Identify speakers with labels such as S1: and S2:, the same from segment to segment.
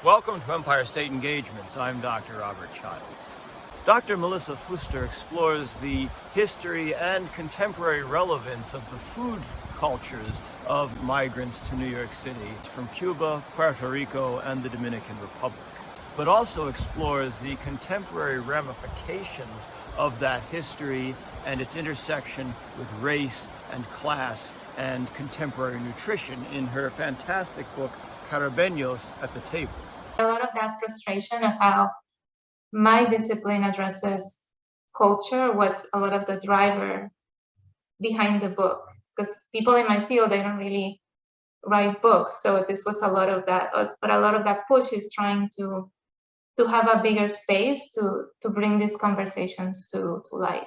S1: Welcome to Empire State Engagements. I'm Dr. Robert Childs. Dr. Melissa Fuster explores the history and contemporary relevance of the food cultures of migrants to New York City from Cuba, Puerto Rico, and the Dominican Republic, but also explores the contemporary ramifications of that history and its intersection with race and class and contemporary nutrition in her fantastic book, Caribeños at the Table.
S2: A lot of that frustration of how my discipline addresses culture was a lot of the driver behind the book, because people in my field, they don't really write books. So this was a lot of that, but a lot of that push is trying to have a bigger space to bring these conversations to light.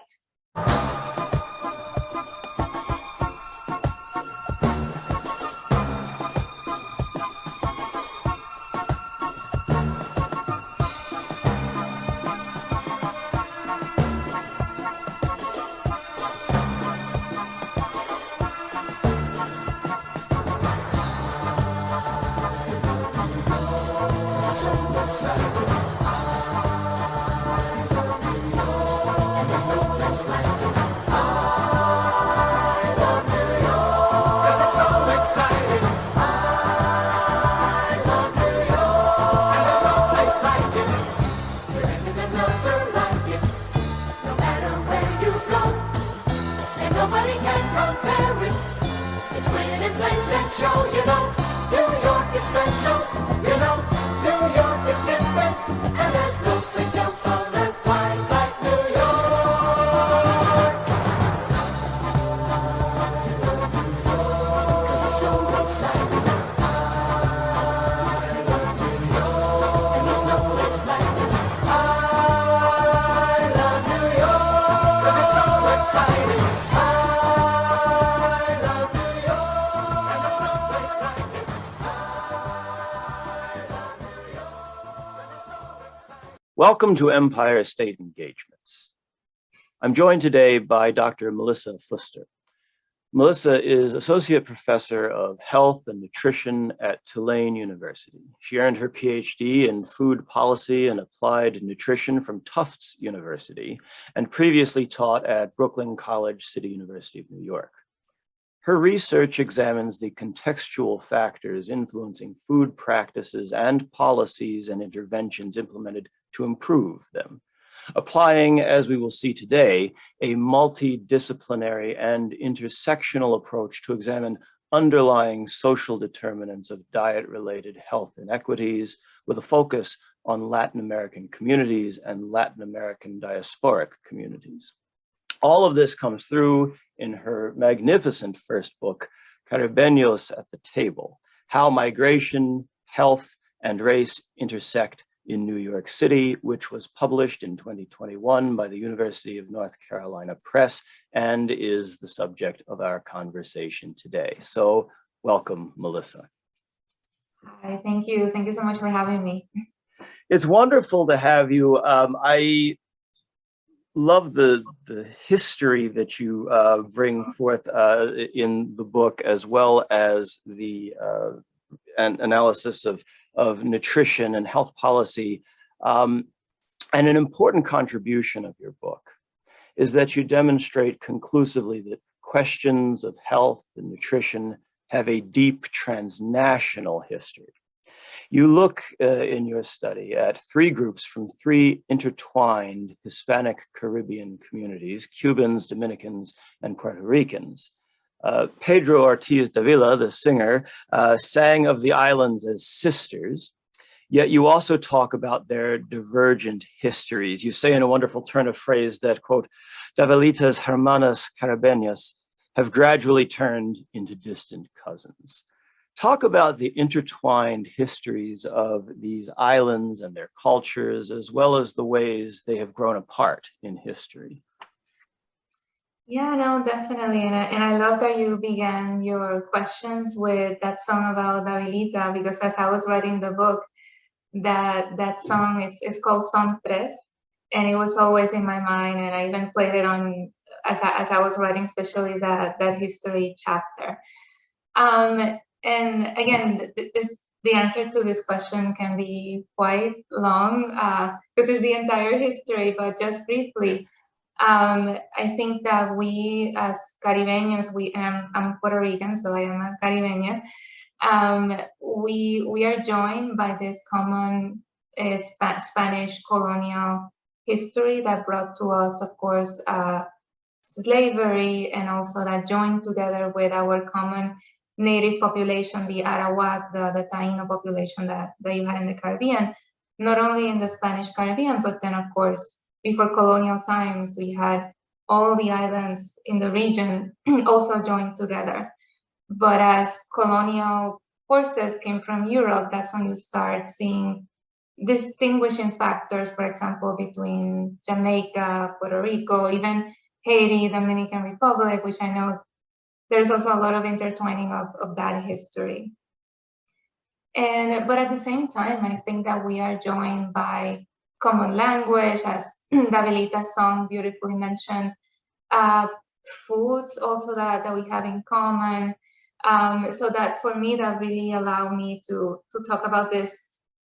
S1: Welcome to Empire State Engagements. I'm joined today by Dr. Melissa Fuster. Melissa is Associate Professor of Health and Nutrition at Tulane University. She earned her PhD in Food Policy and Applied Nutrition from Tufts University and previously taught at Brooklyn College City University of New York. Her research examines the contextual factors influencing food practices and policies and interventions implemented to improve them, applying, as we will see today, a multidisciplinary and intersectional approach to examine underlying social determinants of diet-related health inequities with a focus on Latin American communities and Latin American diasporic communities. All of this comes through in her magnificent first book, Caribeños at the Table: How Migration, Health, and Race Intersect in New York City, which was published in 2021 by the University of North Carolina Press and is the subject of our conversation today. So welcome, Melissa.
S2: Hi, thank you. Thank you so much for having me.
S1: It's wonderful to have you. I love the history that you bring forth in the book, as well as the analysis of nutrition and health policy. And an important contribution of your book is that you demonstrate conclusively that questions of health and nutrition have a deep transnational history. You look in your study at three groups from three intertwined Hispanic Caribbean communities: Cubans, Dominicans, and Puerto Ricans. Pedro Ortiz Davila, the singer, sang of the islands as sisters, yet you also talk about their divergent histories. You say in a wonderful turn of phrase that, quote, Davilita's hermanas caribeñas have gradually turned into distant cousins. Talk about the intertwined histories of these islands and their cultures, as well as the ways they have grown apart in history.
S2: Yeah, no, definitely. And I love that you began your questions with that song about Davilita, because as I was writing the book, that song, it's called Son Tres, and it was always in my mind, and I even played it on as I was writing, especially that history chapter. And again, the answer to this question can be quite long because it's the entire history, but just briefly, I think that we as Caribeños, I'm Puerto Rican, so I am a Caribeña. We are joined by this common Spanish colonial history that brought to us, of course, slavery, and also that joined together with our common native population, the Arawak, the Taino population that you had in the Caribbean, not only in the Spanish Caribbean, but then, of course, before colonial times, we had all the islands in the region also joined together. But as colonial forces came from Europe, that's when you start seeing distinguishing factors, for example, between Jamaica, Puerto Rico, even Haiti, Dominican Republic, which I know there's also a lot of intertwining of that history. But at the same time, I think that we are joined by common language, as Davilita's song beautifully mentioned, foods also that we have in common. So that for me, that really allowed me to talk about these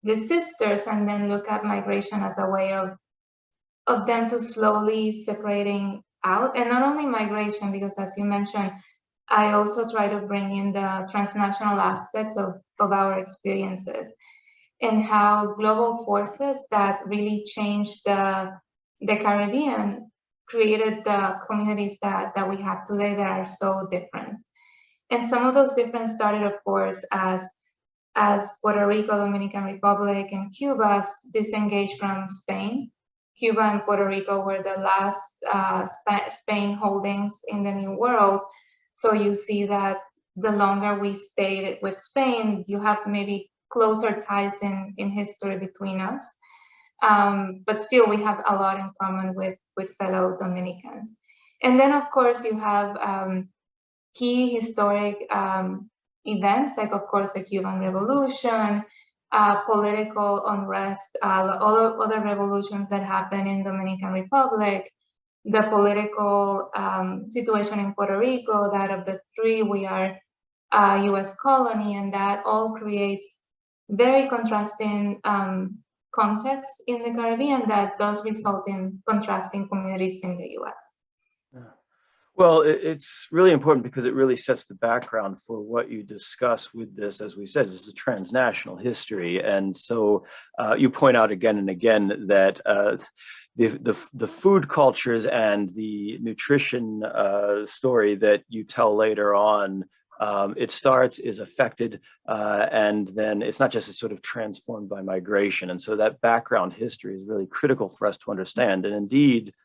S2: sisters and then look at migration as a way of them to slowly separating out. And not only migration, because as you mentioned, I also try to bring in the transnational aspects of our experiences and how global forces that really changed the Caribbean created the communities that we have today that are so different. And some of those difference started, of course, as Puerto Rico, Dominican Republic, and Cuba disengaged from Spain. Cuba and Puerto Rico were the last Spain holdings in the New World. So you see that the longer we stayed with Spain, you have maybe closer ties in history between us. But still, we have a lot in common with fellow Dominicans. And then, of course, you have key historic events, like, of course, the Cuban Revolution, political unrest, all other revolutions that happened in Dominican Republic, the political situation in Puerto Rico, that of the three, we are a US colony, and that all creates very contrasting context in the Caribbean that does result in contrasting communities in the US.
S1: Yeah. Well, it's really important because it really sets the background for what you discuss with this. As we said, this is a transnational history. And so you point out again and again that the food cultures and the nutrition story that you tell later on, it starts, is affected, and then it's not just sort of transformed by migration. And so that background history is really critical for us to understand. And indeed,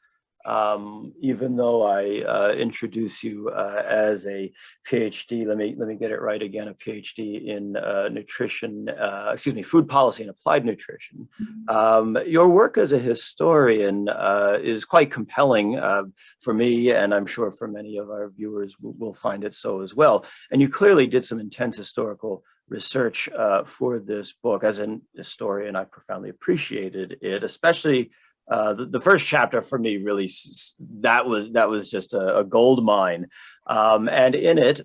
S1: even though I introduce you as a PhD, let me get it right again, a PhD in food policy and applied nutrition. Your work as a historian is quite compelling for me, and I'm sure for many of our viewers will find it so as well. And you clearly did some intense historical research for this book. As an historian, I profoundly appreciated it, especially the first chapter for me. Really, that was just a gold mine. And in it,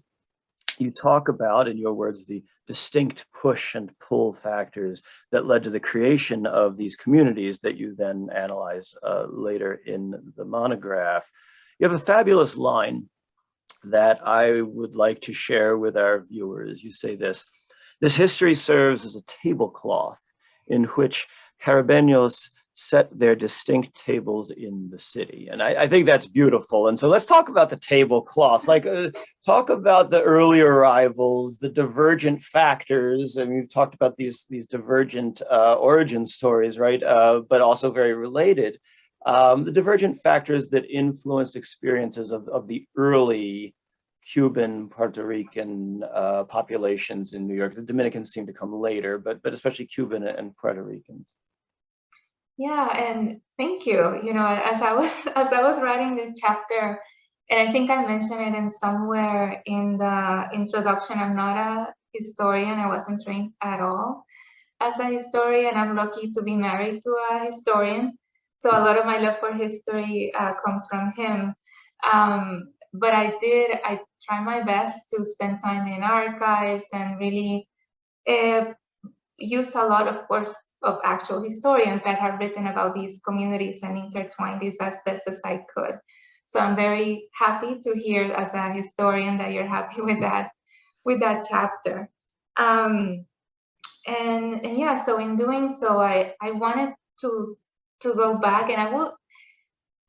S1: you talk about, in your words, the distinct push and pull factors that led to the creation of these communities that you then analyze later in the monograph. You have a fabulous line that I would like to share with our viewers. You say this: "This history serves as a tablecloth in which Caribeños set their distinct tables in the city." And I think that's beautiful. And so let's talk about the tablecloth, like talk about the early arrivals, the divergent factors. And we've talked about these divergent origin stories, right? But also very related. The divergent factors that influenced experiences of the early Cuban, Puerto Rican populations in New York. The Dominicans seem to come later, but especially Cuban and Puerto Ricans.
S2: Yeah, and thank you. You know, as I was writing this chapter, and I think I mentioned it in somewhere in the introduction, I'm not a historian. I wasn't trained at all as a historian. I'm lucky to be married to a historian, so a lot of my love for history comes from him. But I try my best to spend time in archives and really used a lot, of course, of actual historians that have written about these communities and intertwined this as best as I could. So I'm very happy to hear as a historian that you're happy with that chapter. And yeah, so in doing so, I wanted to go back, and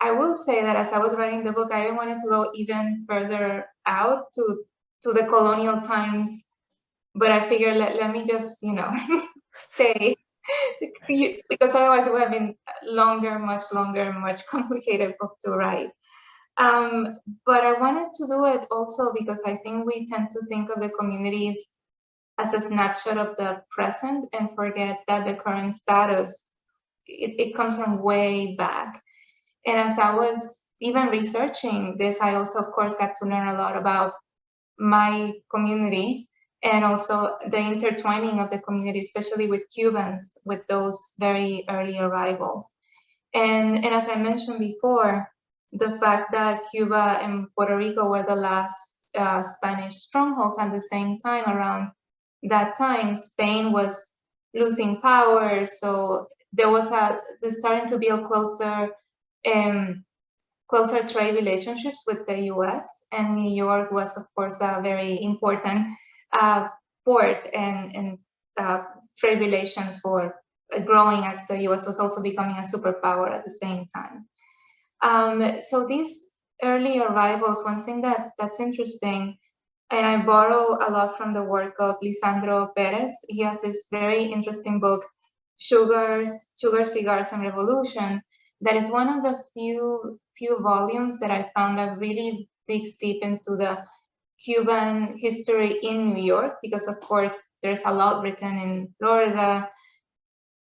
S2: I will say that as I was writing the book, I wanted to go even further out to the colonial times, but I figured let me just, stay, because otherwise it would have been much longer, much complicated book to write. But I wanted to do it also because I think we tend to think of the communities as a snapshot of the present and forget that the current status, it comes from way back. And as I was even researching this, I also, of course, got to learn a lot about my community and also the intertwining of the community, especially with Cubans, with those very early arrivals. And as I mentioned before, the fact that Cuba and Puerto Rico were the last Spanish strongholds at the same time, around that time, Spain was losing power. So there was starting to build closer trade relationships with the US, and New York was, of course, a very important port and trade relations for growing as the US was also becoming a superpower at the same time. So these early arrivals, one thing that's interesting, and I borrow a lot from the work of Lisandro Perez. He has this very interesting book, Sugar, Cigars, and Revolution, that is one of the few volumes that I found that really digs deep into the Cuban history in New York, because of course there's a lot written in Florida,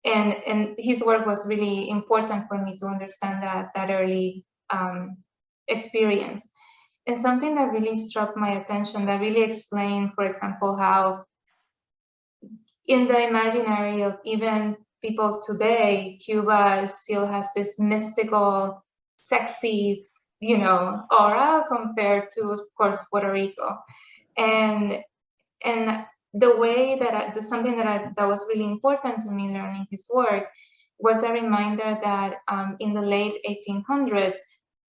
S2: and his work was really important for me to understand that early experience. And something that really struck my attention, that really explained, for example, how in the imaginary of even people today, Cuba still has this mystical, sexy, aura compared to, of course, Puerto Rico. And the way that something that was really important to me learning his work was a reminder that in the late 1800s,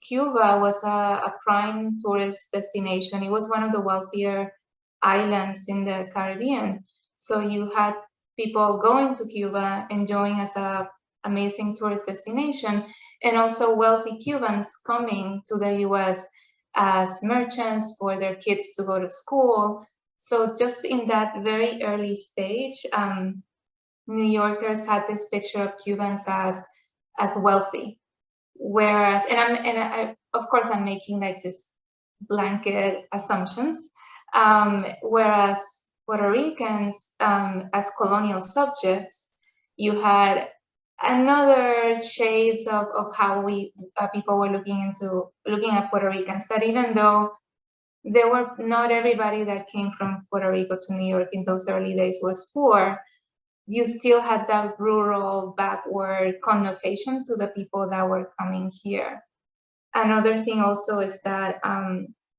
S2: Cuba was a prime tourist destination. It was one of the wealthier islands in the Caribbean. So you had people going to Cuba, enjoying as an amazing tourist destination, and also wealthy Cubans coming to the US as merchants for their kids to go to school. So just in that very early stage, New Yorkers had this picture of Cubans as wealthy. Whereas, I of course I'm making like this blanket assumptions, whereas Puerto Ricans, as colonial subjects, you had another shades of how we people were looking at Puerto Ricans, that even though there were not everybody that came from Puerto Rico to New York in those early days was poor, you still had that rural backward connotation to the people that were coming here. Another thing also is that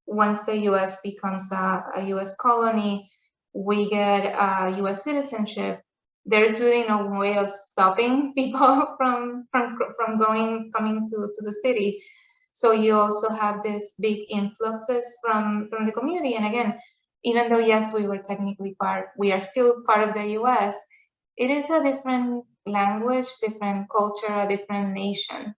S2: once the US becomes a US colony, we get US citizenship. There is really no way of stopping people from coming to the city. So you also have this big influxes from the community. And again, even though yes, we are still part of the US, it is a different language, different culture, a different nation.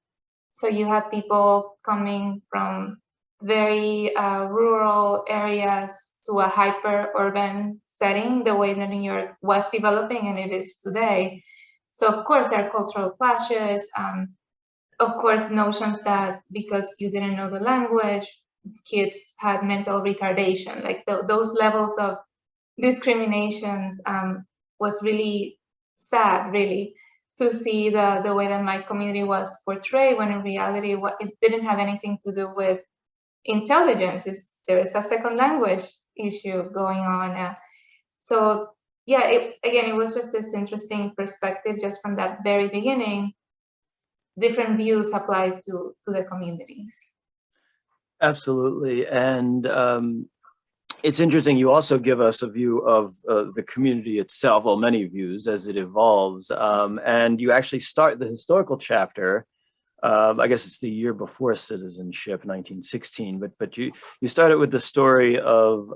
S2: So you have people coming from very rural areas to a hyper-urban setting, the way that New York was developing and it is today. So of course there are cultural clashes, of course notions that because you didn't know the language, kids had mental retardation, like those levels of discriminations was really sad, really, to see the way that my community was portrayed, when in reality it didn't have anything to do with intelligence. There is a second language issue going on. So yeah, it was just this interesting perspective just from that very beginning, different views applied to the communities.
S1: Absolutely. And it's interesting. You also give us a view of the community itself, well, many views as it evolves. And you actually start the historical chapter. I guess it's the year before citizenship, 1916. But you started with the story of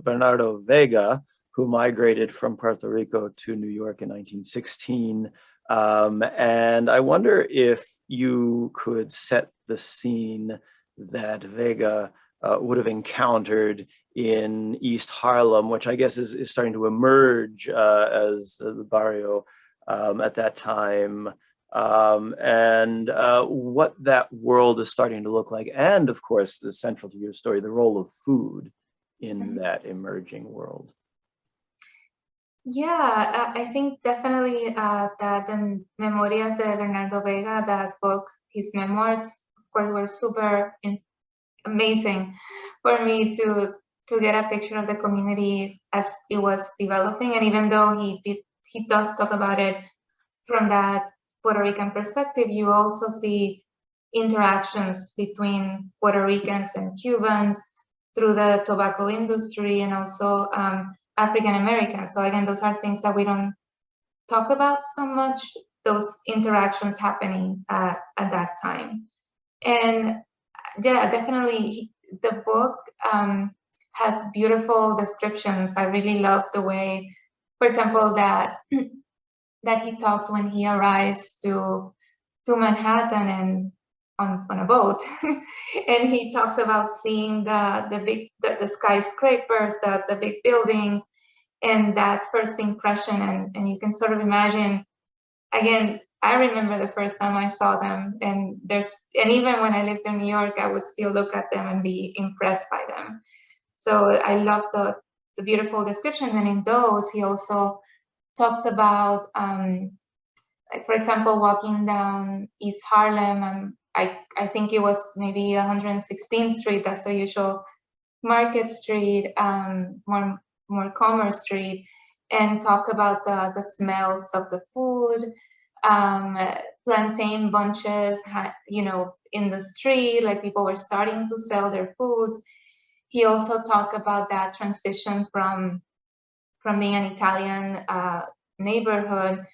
S1: Bernardo Vega, who migrated from Puerto Rico to New York in 1916. And I wonder if you could set the scene that Vega would have encountered in East Harlem, which I guess is starting to emerge as the barrio at that time, and what that world is starting to look like. And of course, the central to your story, the role of food in that emerging world.
S2: Yeah, I think definitely that the Memorias de Bernardo Vega, that book, his memoirs, of course, were super amazing for me to get a picture of the community as it was developing. And even though he does talk about it from that Puerto Rican perspective, you also see interactions between Puerto Ricans and Cubans through the tobacco industry, and also African Americans. So again, those are things that we don't talk about so much, those interactions happening at that time. And yeah, definitely the book has beautiful descriptions. I really love the way, for example, that he talks when he arrives to Manhattan and on a boat, and he talks about seeing the skyscrapers, the big buildings, and that first impression, and you can sort of imagine. Again, I remember the first time I saw them, and even when I lived in New York, I would still look at them and be impressed by them. So I love the beautiful description, and in those he also talks about, like for example, walking down East Harlem. I think it was maybe 116th Street. That's the usual Market Street, more Commerce Street, and talk about the smells of the food, plantain bunches, in the street, like people were starting to sell their foods. He also talked about that transition from being an Italian neighborhood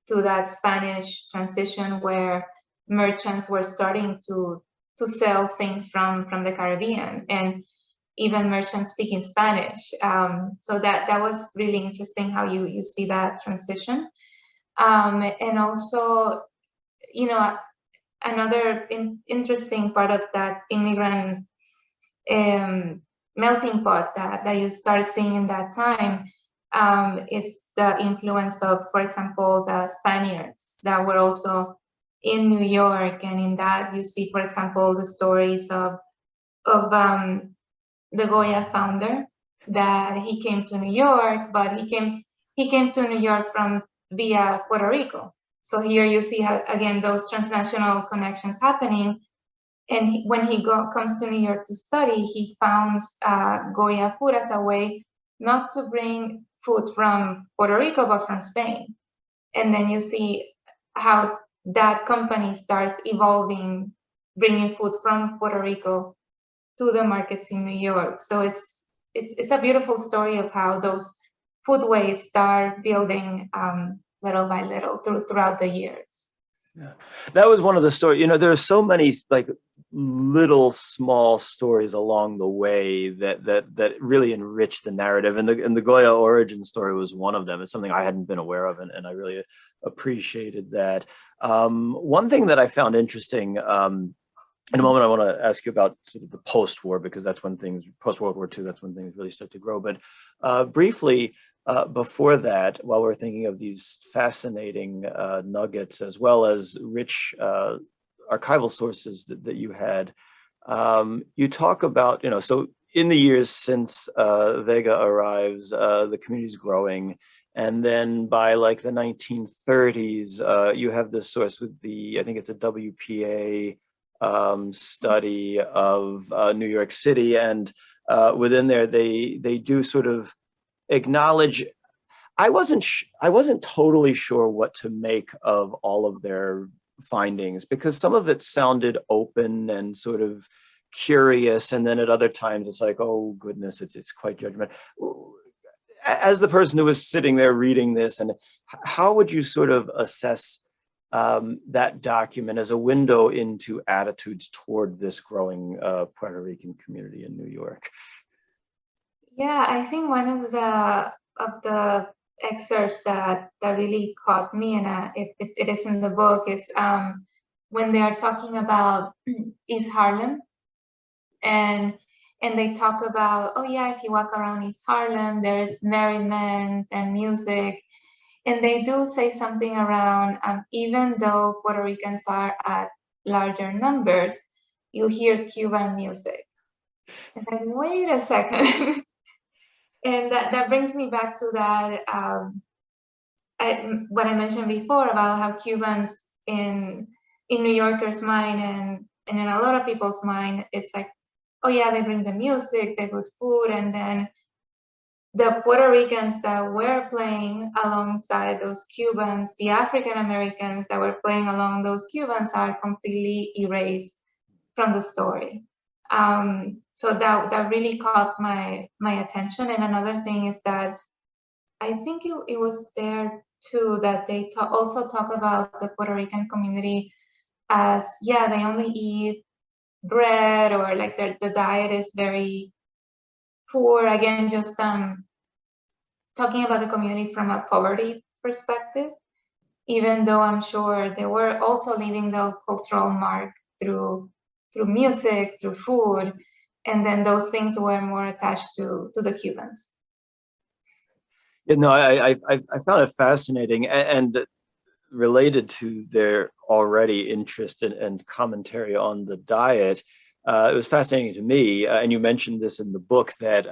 S2: to that Spanish transition, where merchants were starting to sell things from the Caribbean, and even merchants speaking Spanish. So that was really interesting how you see that transition. And also, another interesting part of that immigrant melting pot that you start seeing in that time is the influence of, for example, the Spaniards that were also in New York. And in that you see, for example, the stories of the Goya founder, that he came to New York, but he came to New York from via Puerto Rico. So here you see how, again, those transnational connections happening. And when he comes to New York to study, he founds Goya Food as a way not to bring food from Puerto Rico, but from Spain. And then you see how that company starts evolving, bringing food from Puerto Rico to the markets in New York. So it's a beautiful story of how those foodways start building little by little throughout the years.
S1: Yeah, that was one of the stories. There are so many like little small stories along the way that really enrich the narrative, and the Goya origin story was one of them. It's something I hadn't been aware of, and I really appreciated that. One thing that I found interesting. In a moment, I want to ask you about sort of the post-war, because that's when things, post-World War II, that's when things really start to grow. But briefly, before that, while we're thinking of these fascinating nuggets, as well as rich archival sources that you had, you talk about, so in the years since Vega arrives, the community's growing. And then by like the 1930s, you have this source with I think it's a WPA study of New York City, and within there they do sort of acknowledge. I wasn't totally sure what to make of all of their findings, because some of it sounded open and sort of curious, and then at other times it's like, oh goodness, it's quite judgmental. As the person who was sitting there reading this, and how would you sort of assess that document as a window into attitudes toward this growing Puerto Rican community in New York?
S2: Yeah, I think one of the excerpts that really caught me, and it is in the book, is when they are talking about East Harlem, and they talk about, oh yeah, if you walk around East Harlem, there is merriment and music, and they do say something around even though Puerto Ricans are at larger numbers, you hear Cuban music. It's like, wait a second. And that brings me back to that what I mentioned before about how Cubans in New Yorkers' mind and in a lot of people's mind, it's like, oh yeah, they bring the music, the good food, and then the Puerto Ricans that were playing alongside those Cubans, the African Americans that were playing along those Cubans, are completely erased from the story. So that really caught my attention. And another thing is that I think it was there too that they also talk about the Puerto Rican community as, yeah, they only eat bread, or like the diet is very poor. Again, just talking about the community from a poverty perspective, even though I'm sure they were also leaving the cultural mark through music, through food, and then those things were more attached to the Cubans.
S1: Yeah, no, I found it fascinating, and related to their already interest and commentary on the diet. It was fascinating to me, and you mentioned this in the book, that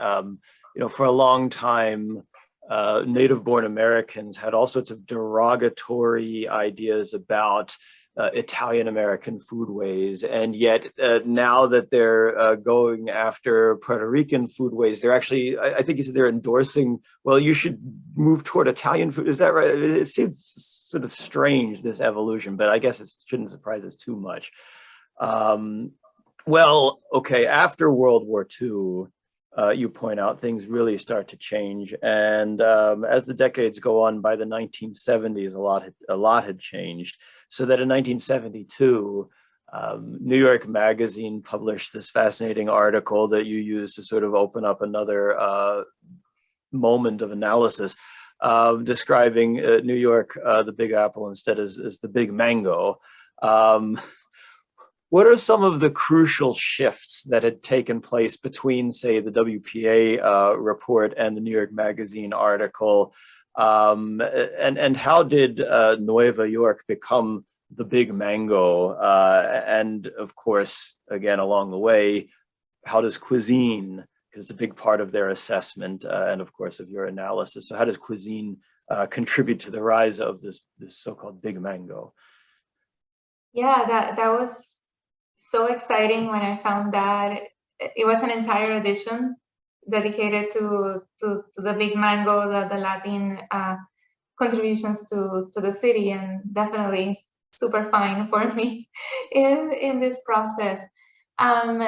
S1: for a long time, native-born Americans had all sorts of derogatory ideas about Italian-American foodways, and yet now that they're going after Puerto Rican foodways, they're actually, I think you said they're endorsing, well, you should move toward Italian food. Is that right? It seems sort of strange, this evolution, but I guess it shouldn't surprise us too much. Well, okay, after World War II, you point out, things really start to change, and as the decades go on, by the 1970s, a lot had changed. So that in 1972, New York Magazine published this fascinating article that you used to sort of open up another moment of analysis, describing New York, the Big Apple, instead as the Big Mango. What are some of the crucial shifts that had taken place between, say, the WPA report and the New York Magazine article? And how did Nueva York become the Big Mango? And of course, again, along the way, how does cuisine, because it's a big part of their assessment and of course of your analysis, so how does cuisine contribute to the rise of this so-called Big Mango?
S2: Yeah, that was so exciting when I found that it was an entire edition dedicated to the Big Mango, the Latin contributions to the city, and definitely super fine for me in this process. And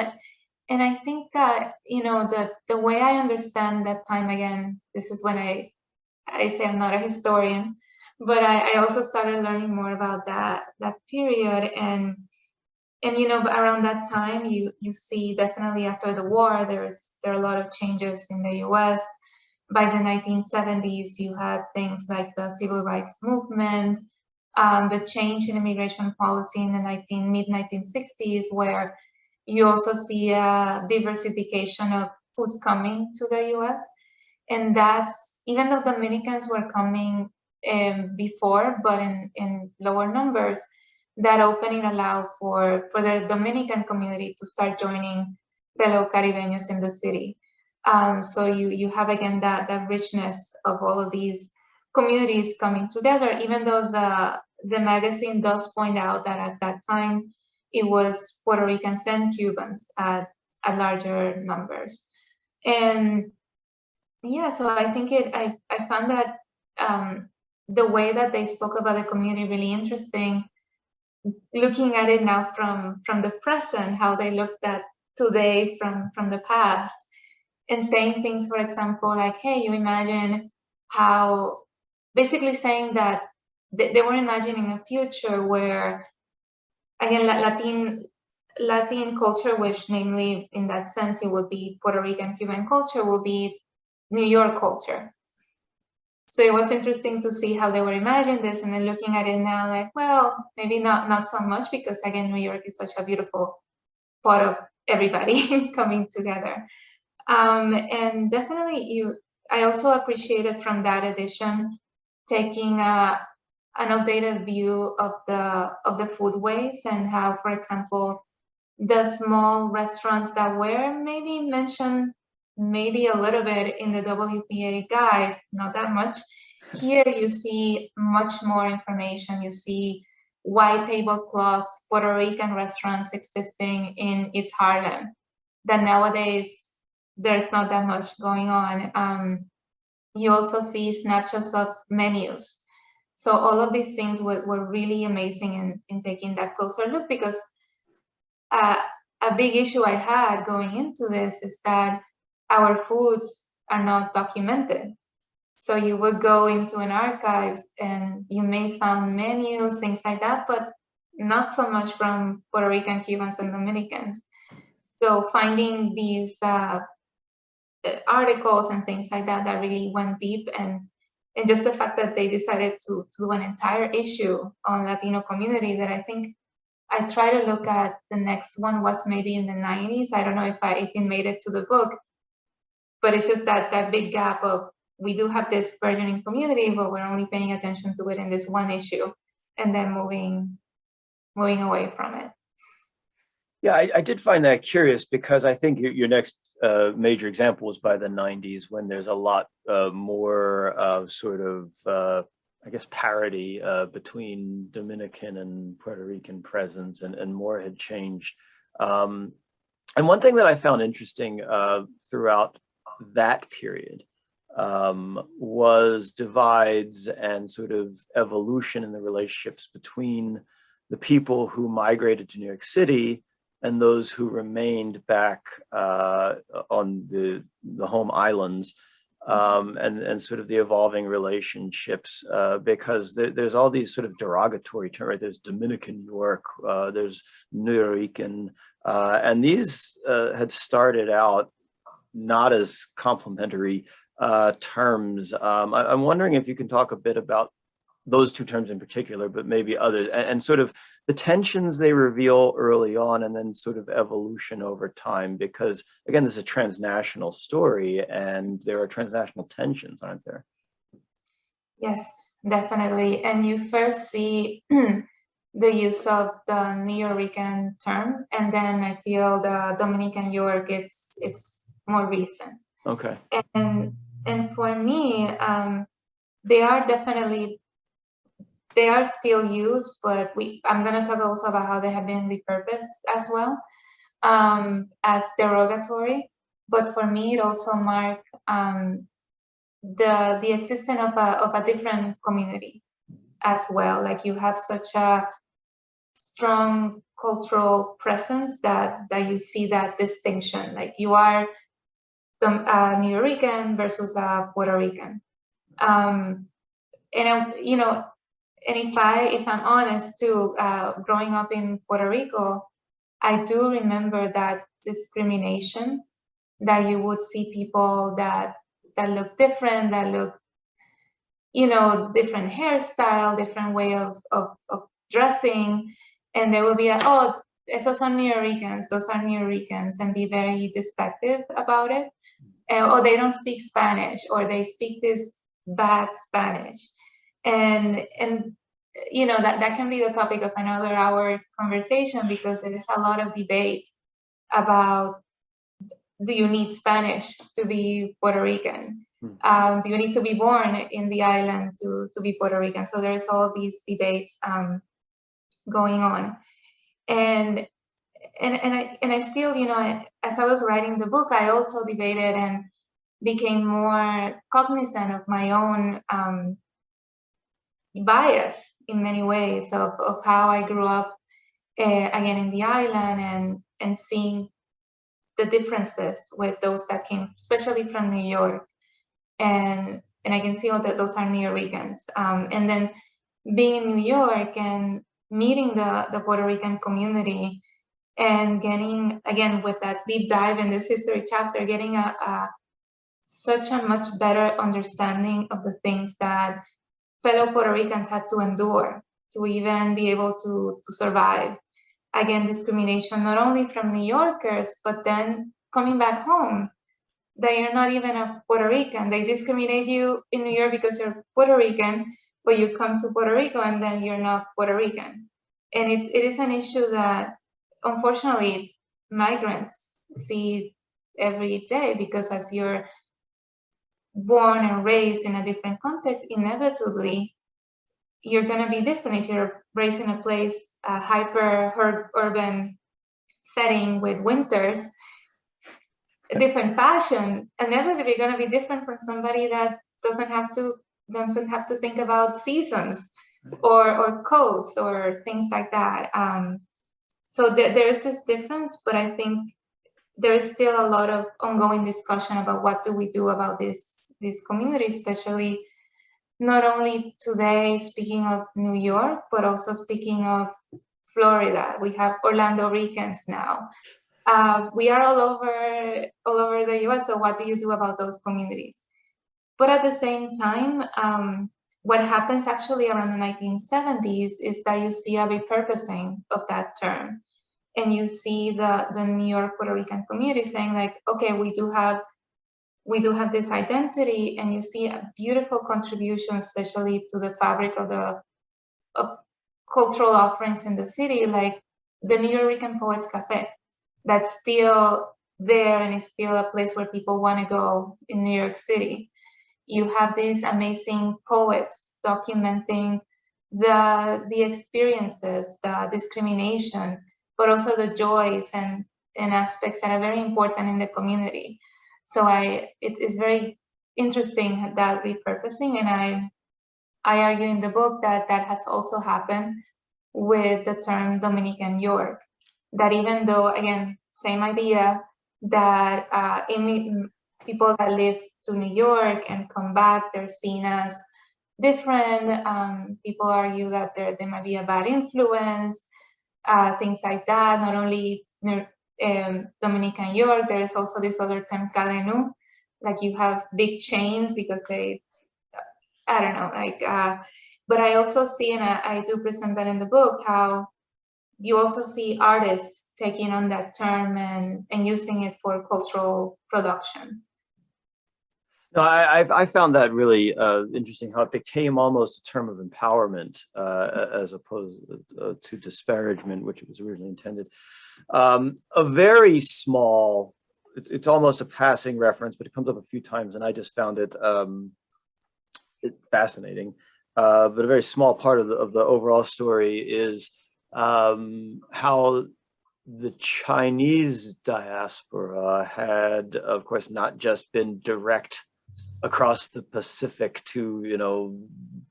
S2: I think the way I understand that time, again, this is when I say I'm not a historian, but I also started learning more about that period, and around that time, you see definitely after the war, there are a lot of changes in the U.S. By the 1970s, you had things like the civil rights movement, the change in immigration policy in the mid-1960s, where you also see a diversification of who's coming to the U.S. And that's, even though Dominicans were coming before, but in lower numbers, that opening allowed for the Dominican community to start joining fellow Caribeños in the city. So you have, again, that richness of all of these communities coming together, even though the magazine does point out that at that time, it was Puerto Ricans and Cubans at larger numbers. And yeah, so I think I found that the way that they spoke about the community really interesting, looking at it now from the present, how they looked at today from the past, and saying things, for example, like, hey, you imagine how, basically saying that they were imagining a future where, again, Latin culture, which namely in that sense it would be Puerto Rican Cuban culture, will be New York culture. So it was interesting to see how they were imagining this, and then looking at it now, like, well, maybe not so much, because again, New York is such a beautiful part of everybody coming together. And definitely, I also appreciated from that edition taking an updated view of the foodways, and how, for example, the small restaurants that were maybe mentioned maybe a little bit in the WPA guide, not that much. Here you see much more information. You see white tablecloth Puerto Rican restaurants existing in East Harlem, that nowadays there's not that much going on. You also see snapshots of menus. So all of these things were really amazing in taking that closer look, because a big issue I had going into this is that our foods are not documented. So you would go into an archives and you may find menus, things like that, but not so much from Puerto Rican, Cubans, and Dominicans. So finding these articles and things like that really went deep, and just the fact that they decided to do an entire issue on Latino community, that I think I try to look at. The next one was maybe in the 90s. I don't know if it made it to the book, but it's just that big gap of, we do have this burgeoning community, but we're only paying attention to it in this one issue, and then moving away from it.
S1: Yeah, I did find that curious, because I think your next major example was by the 90s, when there's a lot more sort of, I guess, parity between Dominican and Puerto Rican presence, and more had changed. And one thing that I found interesting throughout that period was divides and sort of evolution in the relationships between the people who migrated to New York City and those who remained back on the home islands, and sort of the evolving relationships, because there's all these sort of derogatory terms, right? There's Dominican New York, there's New Rican, and these had started out not as complimentary terms. I'm wondering if you can talk a bit about those two terms in particular, but maybe others, and sort of the tensions they reveal early on, and then sort of evolution over time, because again, this is a transnational story, and there are transnational tensions, aren't there?
S2: Yes, definitely. And you first see the use of the New Rican term, and then I feel the Dominican York, it's more recent.
S1: Okay.
S2: And for me, they are still used, but I'm going to talk also about how they have been repurposed as well, as derogatory. But for me, it also marked the existence of a different community as well. Like, you have such a strong cultural presence that you see that distinction. Like, you are New Rican versus a Puerto Rican. And if I'm honest too, growing up in Puerto Rico, I do remember that discrimination, that you would see people that look different, that look, different hairstyle, different way of dressing, and they will be like, oh, esos son New Ricans, those are New Ricans, and be very despectful about it. Or they don't speak Spanish, or they speak this bad Spanish. And that can be the topic of another hour conversation, because there is a lot of debate about, do you need Spanish to be Puerto Rican? Do you need to be born in the island to be Puerto Rican? So there's all these debates going on. And I still, as I was writing the book, I also debated and became more cognizant of my own bias in many ways, of how I grew up again in the island, and seeing the differences with those that came, especially from New York. And I can see all that those are New Ricans. And then being in New York and meeting the Puerto Rican community and getting, again, with that deep dive in this history chapter, getting such a much better understanding of the things that fellow Puerto Ricans had to endure to even be able to survive. Again, discrimination, not only from New Yorkers, but then coming back home, that you're not even a Puerto Rican. They discriminate you in New York because you're Puerto Rican, but you come to Puerto Rico and then you're not Puerto Rican. And it is an issue that, unfortunately, migrants see every day, because as you're born and raised in a different context, inevitably, you're going to be different. If you're raised in a place, a hyper-urban setting with winters, a different fashion, inevitably going to be different from somebody that doesn't have to think about seasons or coats or things like that. So there is this difference, but I think there is still a lot of ongoing discussion about what do we do about this community, especially not only today, speaking of New York, but also speaking of Florida. We have Orlando Ricans now. We are all over the US, so what do you do about those communities? But at the same time, what happens actually around the 1970s is that you see a repurposing of that term. And you see the New York Puerto Rican community saying, like, okay, we do have this identity, and you see a beautiful contribution, especially to the fabric of the cultural offerings in the city, like the New York Poets Cafe, that's still there and it's still a place where people want to go in New York City. You have these amazing poets documenting the experiences, the discrimination, but also the joys and aspects that are very important in the community. So it is very interesting, that repurposing, and I argue in the book that has also happened with the term Dominican York. That even though, again, same idea, that people that live to New York and come back, they're seen as different. People argue that there might be a bad influence, things like that. Not only Dominican York, there is also this other term, Calenu, like you have big chains because they, I don't know, like, but I also see, and I do present that in the book, how you also see artists taking on that term and using it for cultural production.
S1: No, I found that really interesting, how it became almost a term of empowerment as opposed to disparagement, which it was originally intended. A very small, it's almost a passing reference, but it comes up a few times, and I just found it fascinating. But a very small part of the overall story is how the Chinese diaspora had, of course, not just been direct across the Pacific to, you know,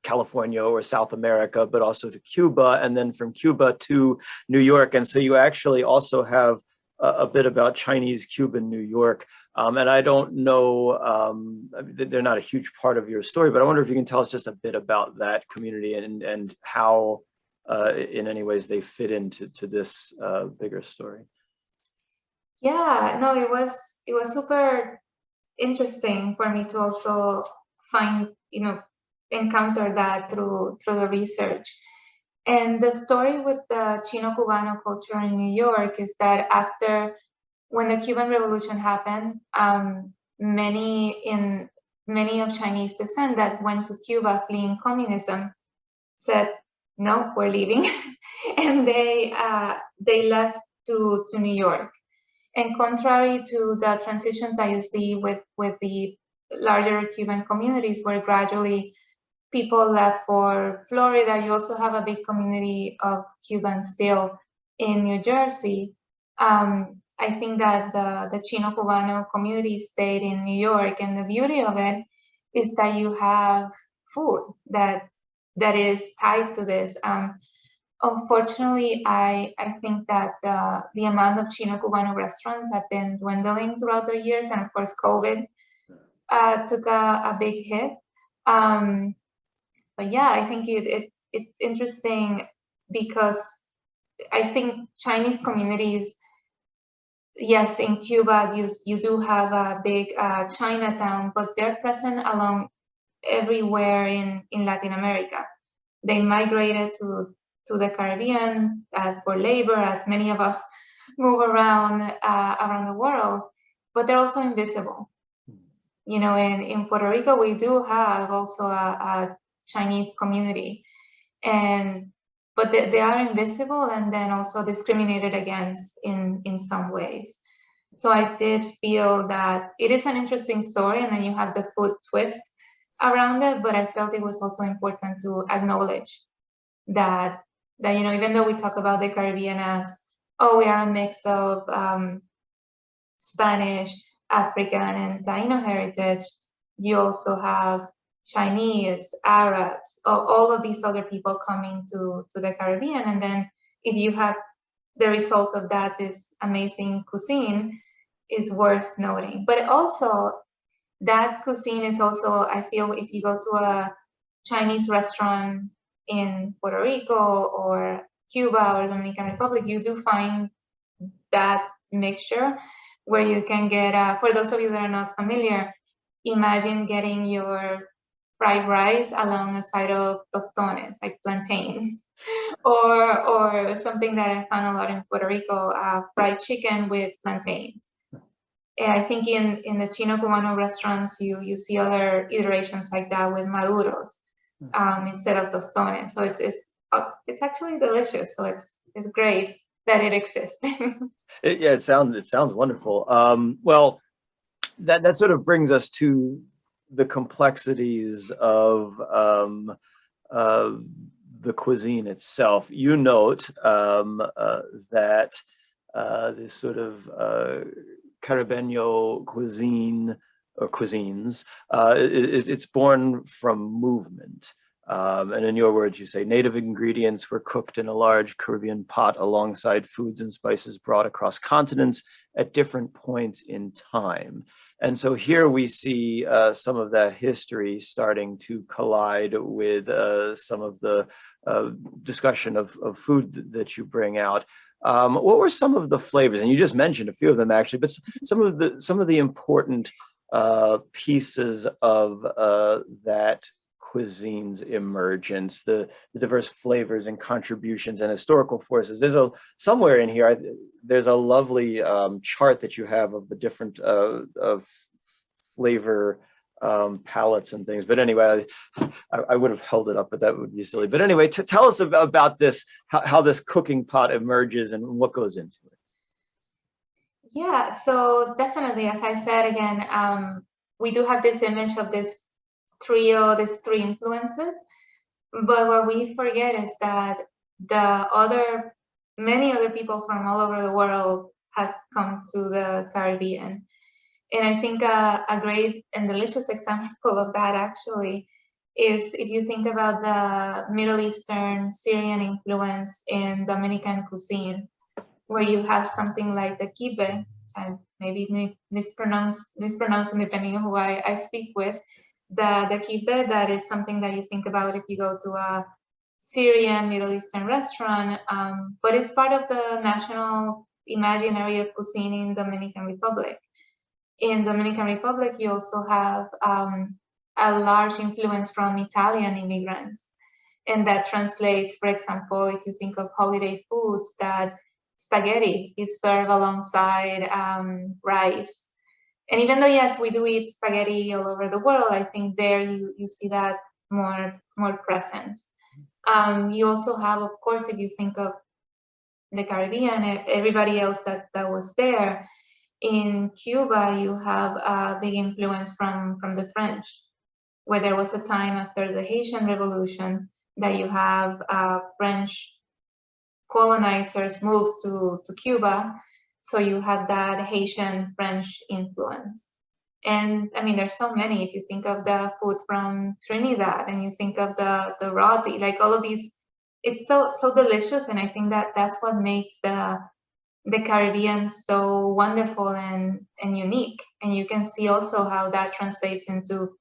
S1: California or South America, but also to Cuba, and then from Cuba to New York. And so you actually also have a bit about Chinese Cuban New York. And I don't know, they're not a huge part of your story, but I wonder if you can tell us just a bit about that community and how in any ways they fit into this bigger story.
S2: Yeah, no, it was super interesting for me to also find, encounter that through the research. And the story with the Chino-Cubano culture in New York is that when the Cuban Revolution happened, many of Chinese descent that went to Cuba fleeing communism said, no, we're leaving. And they left to New York. And contrary to the transitions that you see with the larger Cuban communities, where gradually people left for Florida, you also have a big community of Cubans still in New Jersey. I think that the Chino-Cubano community stayed in New York, and the beauty of it is that you have food that is tied to this. Unfortunately, I think that the amount of Chino Cubano restaurants have been dwindling throughout the years, and of course, COVID took a big hit. But yeah, I think it's interesting because I think Chinese communities, yes, in Cuba, you do have a big Chinatown, but they're present along everywhere in Latin America. They migrated to the Caribbean for labor, as many of us move around the world, but they're also invisible. You know, in Puerto Rico, we do have also a Chinese community, but they are invisible and then also discriminated against in some ways. So I did feel that it is an interesting story, and then you have the food twist around it, but I felt it was also important to acknowledge that you know, even though we talk about the Caribbean as, oh, we are a mix of Spanish, African, and Taino heritage, you also have Chinese, Arabs, all of these other people coming to the Caribbean. And then if you have the result of that, this amazing cuisine is worth noting. But also, that cuisine is also, I feel, if you go to a Chinese restaurant in Puerto Rico or Cuba or Dominican Republic, you do find that mixture where you can get, for those of you that are not familiar, imagine getting your fried rice along a side of tostones, like plantains, or something that I found a lot in Puerto Rico, fried chicken with plantains. And I think in the Chino Cubano restaurants, you see other iterations like that with maduros instead of tostones. So it's actually delicious. So it's great that it exists.
S1: Yeah, it sounds wonderful. Well, that sort of brings us to the complexities of the cuisine itself. You note that this sort of Caribeño cuisine or cuisines it's born from movement. And in your words, you say native ingredients were cooked in a large Caribbean pot alongside foods and spices brought across continents at different points in time. And so here we see some of that history starting to collide with some of the discussion of food that you bring out. What were some of the flavors? And you just mentioned a few of them actually, but some of the important pieces of that cuisine's emergence, the diverse flavors and contributions and historical forces. There's somewhere in here, there's a lovely chart that you have of the different of flavor palettes and things. But anyway, I would have held it up, but that would be silly. But anyway, tell us about this, how this cooking pot emerges and what goes into it.
S2: Yeah, so definitely, as I said again, we do have this image of this trio, these three influences, but what we forget is that many other people from all over the world have come to the Caribbean. And I think a great and delicious example of that actually is if you think about the Middle Eastern Syrian influence in Dominican cuisine, where you have something like the kibe, I maybe mispronouncing depending on who I speak with, the kibbeh, that is something that you think about if you go to a Syrian Middle Eastern restaurant, but it's part of the national imaginary of cuisine in Dominican Republic. In Dominican Republic, you also have a large influence from Italian immigrants, and that translates, for example, if you think of holiday foods, that spaghetti is served alongside rice. And even though, yes, we do eat spaghetti all over the world, I think there you see that more present. You also have, of course, if you think of the Caribbean, everybody else that was there, in Cuba, you have a big influence from the French, where there was a time after the Haitian Revolution that you have French colonizers moved to Cuba. So you have that Haitian French influence. And I mean, there's so many. If you think of the food from Trinidad and you think of the roti, like all of these it's so delicious, and I think that that's what makes the Caribbean so wonderful and unique. And you can see also how that translates into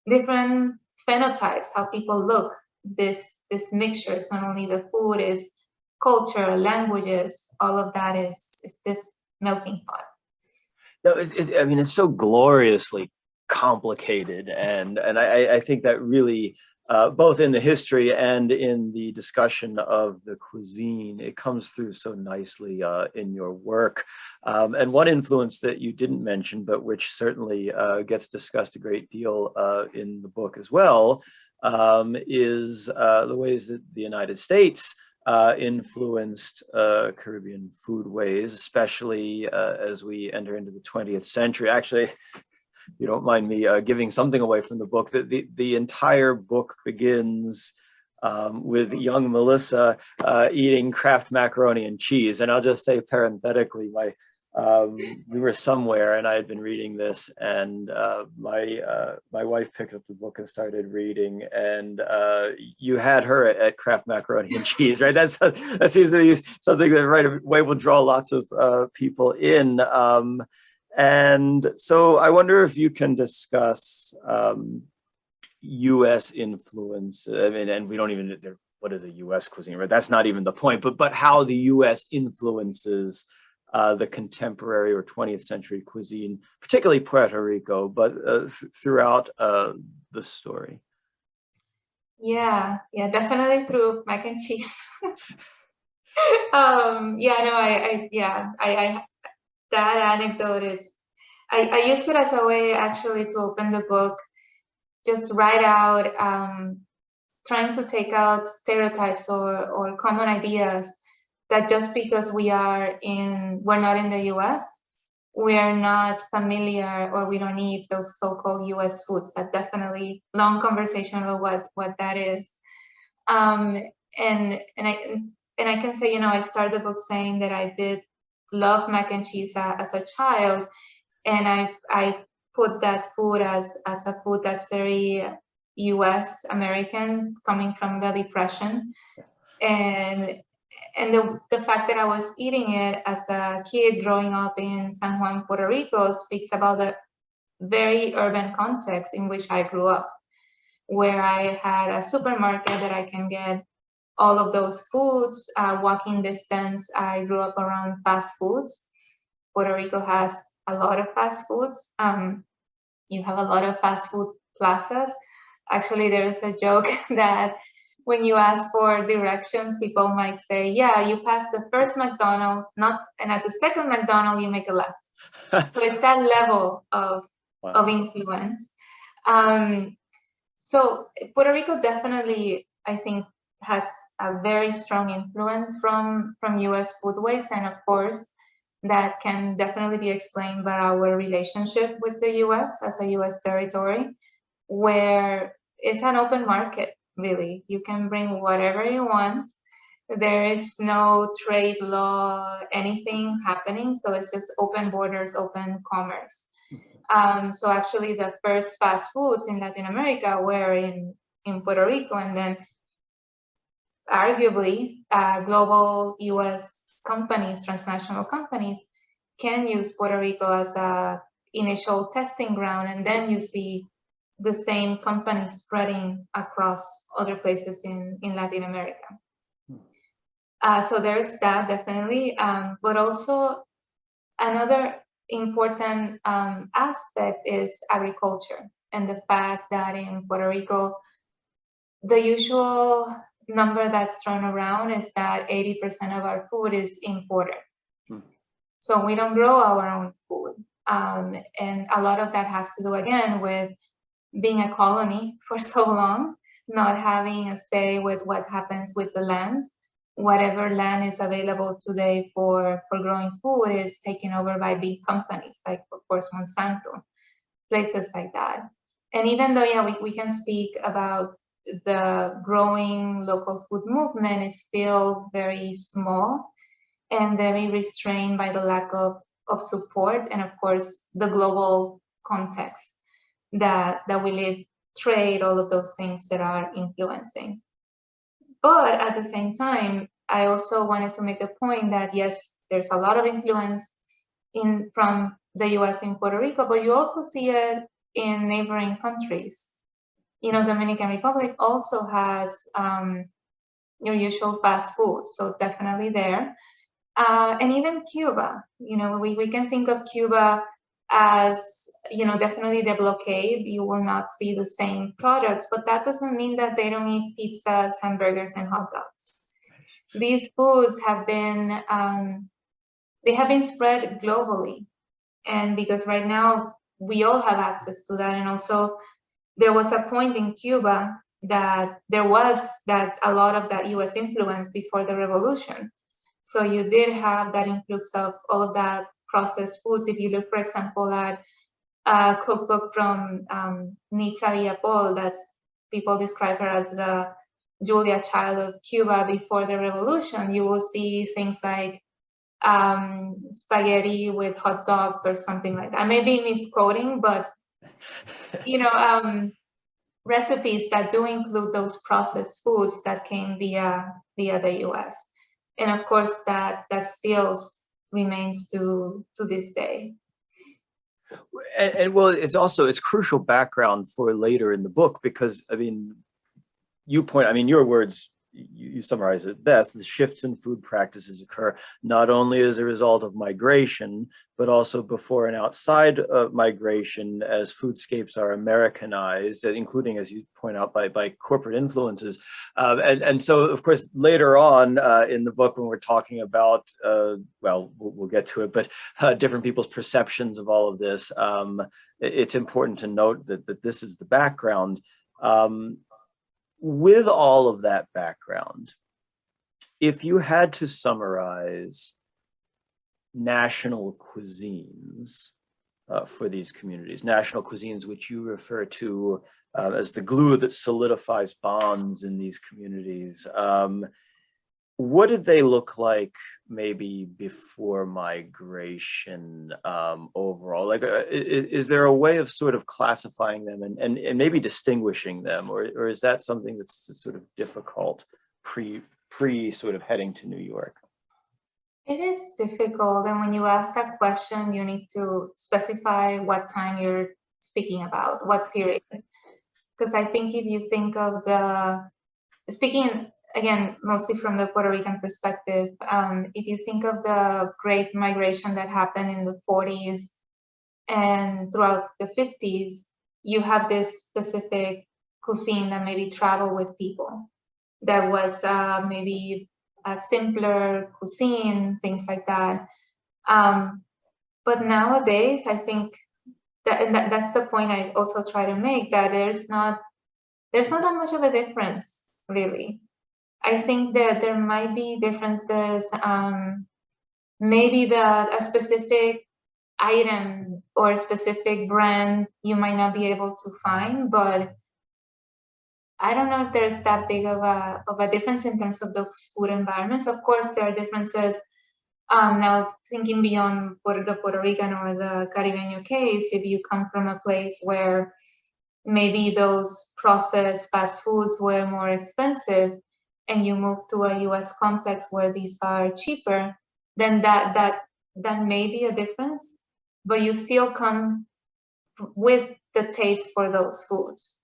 S2: different phenotypes, how people look. This mixture is not only the food, is culture, languages, all of that is this melting pot.
S1: No, I mean, it's so gloriously complicated, and I think that really, both in the history and in the discussion of the cuisine, it comes through so nicely in your work. And one influence that you didn't mention, but which certainly gets discussed a great deal in the book as well, is the ways that the United States influenced Caribbean foodways, especially as we enter into the 20th century. Actually, you don't mind me giving something away from the book, that the entire book begins with young Melissa eating Kraft macaroni and cheese. And I'll just say parenthetically, we were somewhere and I had been reading this, and my wife picked up the book and started reading, and you had her at Kraft macaroni and cheese, right? That seems to be something that right away will draw lots of people in. And so I wonder if you can discuss U.S. influence. I mean, and we don't even, what is a U.S. cuisine, right? That's not even the point, but how the U.S. influences the contemporary or 20th century cuisine, particularly Puerto Rico, but throughout the story.
S2: Yeah, definitely through mac and cheese. That anecdote is, I used it as a way actually to open the book, just write out, trying to take out stereotypes or common ideas that just because we're not in the US, we're not familiar or we don't eat those so-called US foods. That definitely long conversation about what that is. And I can say, I started the book saying that I did love mac and cheese as a child, and I put that food as a food that's very US American, coming from the Depression, and the fact that I was eating it as a kid growing up in San Juan, Puerto Rico, speaks about the very urban context in which I grew up, where I had a supermarket that I can get all of those foods, walking distance. I grew up around fast foods. Puerto Rico has a lot of fast foods. You have a lot of fast food plazas. Actually, there is a joke that when you ask for directions, people might say, yeah, you pass the first McDonald's, and at the second McDonald's, you make a left. So it's that level of influence. So Puerto Rico definitely, I think, has a very strong influence from US foodways, and of course, that can definitely be explained by our relationship with the US as a US territory, where it's an open market, really. You can bring whatever you want. There is no trade law, anything happening, so it's just open borders, open commerce. So actually the first fast foods in Latin America were in Puerto Rico, and then arguably global US companies, transnational companies, can use Puerto Rico as a initial testing ground, and then you see the same companies spreading across other places in Latin America. So there is that, definitely, but also another important aspect is agriculture, and the fact that in Puerto Rico, the usual number that's thrown around is that 80% of our food is imported. So we don't grow our own food. And a lot of that has to do, again, with being a colony for so long, not having a say with what happens with the land. Whatever land is available today for growing food is taken over by big companies, like, of course, Monsanto, places like that. And even though, we can speak about the growing local food movement, is still very small and very restrained by the lack of support, and of course the global context that we live, trade, all of those things that are influencing. But at the same time, I also wanted to make the point that yes, there's a lot of influence from the US in Puerto Rico, but you also see it in neighboring countries. Dominican Republic also has your usual fast food, so definitely there. And even Cuba, we can think of Cuba as, definitely the blockade. You will not see the same products, but that doesn't mean that they don't eat pizzas, hamburgers, and hot dogs. These foods have been, they have been spread globally. And because right now we all have access to that. And also there was a point in Cuba that there was a lot of that US influence before the revolution. So you did have that influx of all of that processed foods. If you look, for example, at a cookbook from Nitza Villapol, that's people describe her as the Julia Child of Cuba before the revolution, you will see things like spaghetti with hot dogs or something like that. I may be misquoting, but recipes that do include those processed foods that came via the US. And of course, that still remains to this day.
S1: And well, it's crucial background for later in the book, because your words, you summarize it best. The shifts in food practices occur not only as a result of migration, but also before and outside of migration, as foodscapes are Americanized, including, as you point out, by corporate influences. And so, of course, later on in the book, when we're talking about, we'll get to it, but different people's perceptions of all of this, it's important to note that this is the background. With all of that background, if you had to summarize national cuisines for these communities, national cuisines which you refer to as the glue that solidifies bonds in these communities, what did they look like maybe before migration overall? Like, is there a way of sort of classifying them and maybe distinguishing them, or is that something that's sort of difficult pre sort of heading to New York?
S2: It is difficult, and when you ask that question, you need to specify what time you're speaking about, what period. Because I think if you think of speaking again, mostly from the Puerto Rican perspective, if you think of the great migration that happened in the 40s and throughout the 50s, you have this specific cuisine that maybe traveled with people. That was maybe a simpler cuisine, things like that. But nowadays, I think that's the point I also try to make, that there's not that much of a difference, really. I think that there might be differences, maybe a specific item or a specific brand you might not be able to find, but I don't know if there's that big of a difference in terms of those food environments. Of course, there are differences. Now, thinking beyond the Puerto Rican or the Caribeño case, if you come from a place where maybe those processed fast foods were more expensive, and you move to a US context where these are cheaper, then that may be a difference, but you still come with the taste for those foods.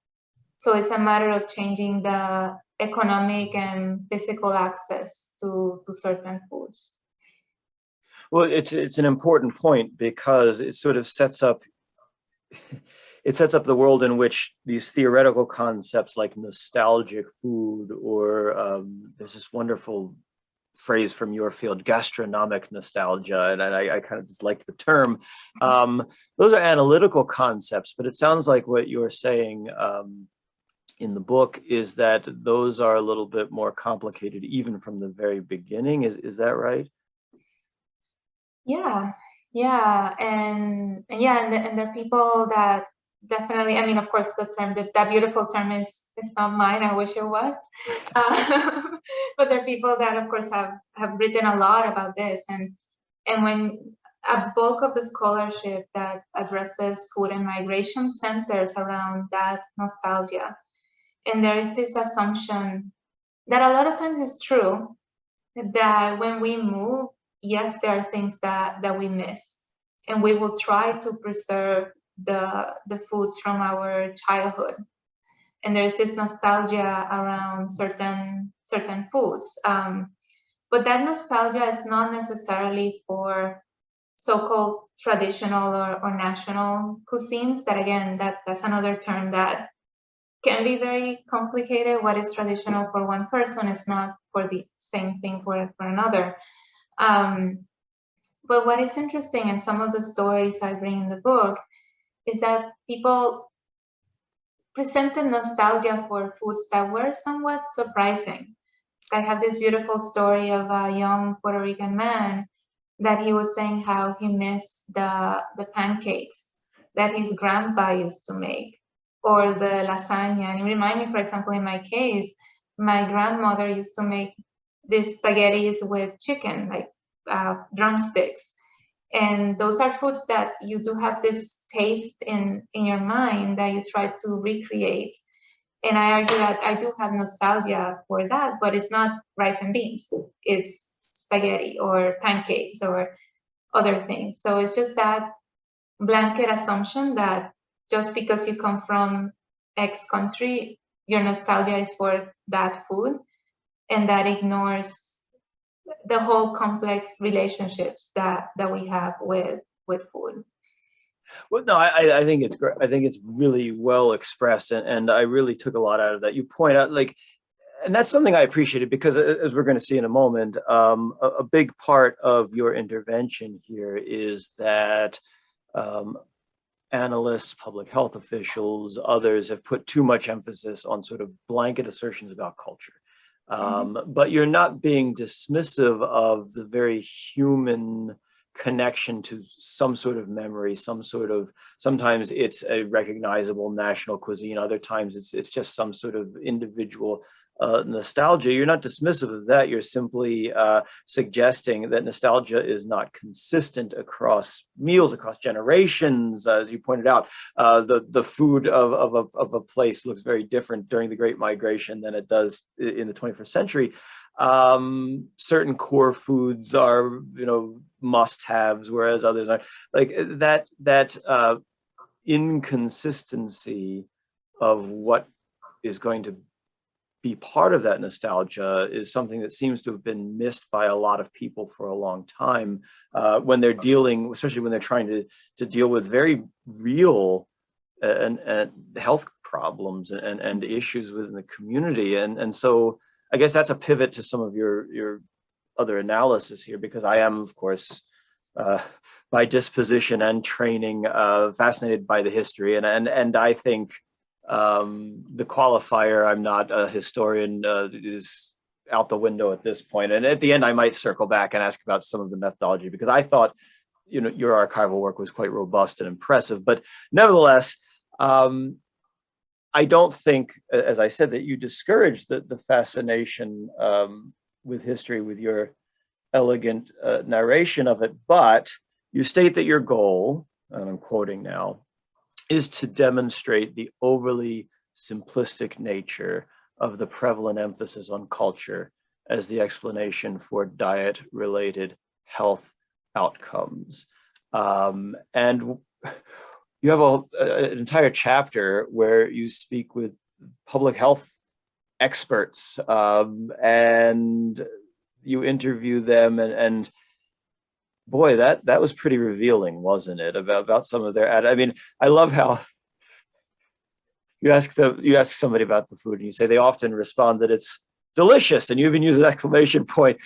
S2: So it's a matter of changing the economic and physical access to certain foods.
S1: Well, it's an important point, because it sort of sets up the world in which these theoretical concepts like nostalgic food, or there's this wonderful phrase from your field, gastronomic nostalgia, and I kind of just like the term. Those are analytical concepts, but it sounds like what you're saying in the book is that those are a little bit more complicated even from the very beginning. Is that right?
S2: Yeah, and there are people that definitely, I mean, of course, the term, that beautiful term is not mine. I wish it was. But there are people that, of course, have written a lot about this. And when a bulk of the scholarship that addresses food and migration centers around that nostalgia. And there is this assumption that a lot of times it's true that when we move, yes, there are things that we miss, and we will try to preserve the foods from our childhood. And there's this nostalgia around certain foods. But that nostalgia is not necessarily for so-called traditional or national cuisines. That again, that's another term that can be very complicated. What is traditional for one person is not for the same thing for another. But what is interesting in some of the stories I bring in the book is that people presented nostalgia for foods that were somewhat surprising. I have this beautiful story of a young Puerto Rican man that he was saying how he missed the pancakes that his grandpa used to make, or the lasagna. And it reminded me, for example, in my case, my grandmother used to make these spaghettis with chicken, like drumsticks. And those are foods that you do have this taste in your mind that you try to recreate. And I argue that I do have nostalgia for that, but it's not rice and beans. It's spaghetti or pancakes or other things. So it's just that blanket assumption that just because you come from X country, your nostalgia is for that food, and that ignores the whole complex relationships that we have with food.
S1: Well, no, I think it's great. I think it's really well expressed, and I really took a lot out of that. You point out, like, and that's something I appreciated, because as we're going to see in a moment, a big part of your intervention here is that analysts, public health officials, others have put too much emphasis on sort of blanket assertions about culture. But you're not being dismissive of the very human connection to some sort of memory, sometimes it's a recognizable national cuisine, other times it's just some sort of individual nostalgia. You're not dismissive of that. You're simply suggesting that nostalgia is not consistent across meals, across generations. As you pointed out, the food of a place looks very different during the Great Migration than it does in the 21st century. Certain core foods are, must-haves, whereas others are like that inconsistency of what is going to be part of that nostalgia is something that seems to have been missed by a lot of people for a long time, when they're dealing, especially when they're trying to deal with very real and health problems and issues within the community. And so I guess that's a pivot to some of your other analysis here, because I am, of course, by disposition and training, fascinated by the history, and I think the qualifier, I'm not a historian, is out the window at this point. And at the end, I might circle back and ask about some of the methodology, because I thought, your archival work was quite robust and impressive. But nevertheless, I don't think, as I said, that you discourage the fascination with history with your elegant narration of it, but you state that your goal, and I'm quoting now, is to demonstrate the overly simplistic nature of the prevalent emphasis on culture as the explanation for diet-related health outcomes. And you have an entire chapter where you speak with public health experts, and you interview them, and boy, that was pretty revealing, wasn't it? About some of their I mean, I love how you ask somebody about the food, and you say they often respond that it's delicious, and you even use an exclamation point.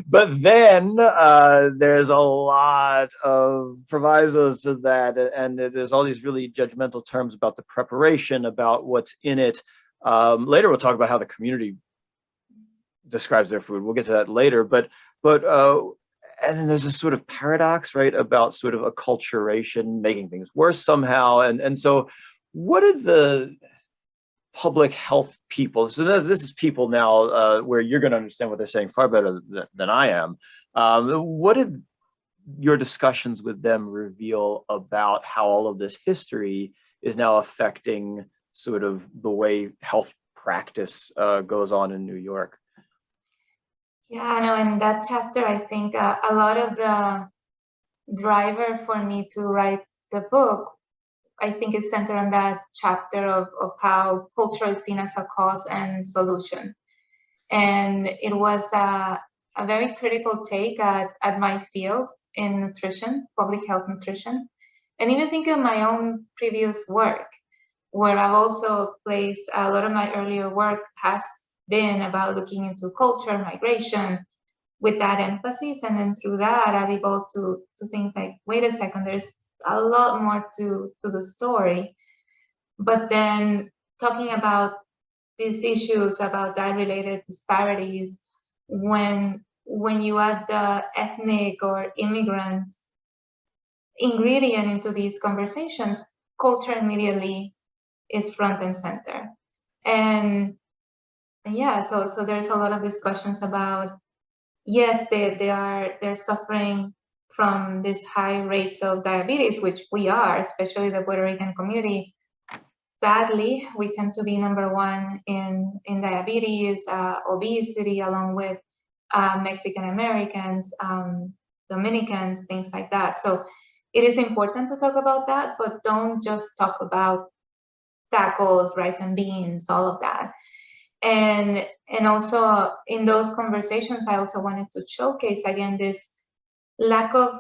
S1: But then there's a lot of provisos to that, and there's all these really judgmental terms about the preparation, about what's in it. Later, we'll talk about how the community describes their food. We'll get to that later, but and then there's this sort of paradox, right, about sort of acculturation making things worse somehow. And so what did the public health people, so this is people now where you're going to understand what they're saying far better than I am. What did your discussions with them reveal about how all of this history is now affecting sort of the way health practice goes on in New York.
S2: Yeah, no, in that chapter, I think a lot of the driver for me to write the book, I think, is centered on that chapter of how culture is seen as a cause and solution. And it was a very critical take at my field in nutrition, public health nutrition, and even think of my own previous work, where I've also placed a lot of my earlier work has been about looking into culture, migration, with that emphasis. And then through that, I'm able to think like, wait a second, there's a lot more to the story. But then talking about these issues about diet-related disparities, when you add the ethnic or immigrant ingredient into these conversations, culture immediately is front and center. And yeah, so there's a lot of discussions about, yes, they're suffering from this high rates of diabetes, which we are, especially the Puerto Rican community. Sadly, we tend to be number one in diabetes, obesity, along with Mexican Americans, Dominicans, things like that. So it is important to talk about that, but don't just talk about tacos, rice and beans, all of that. And also in those conversations, I also wanted to showcase again this lack of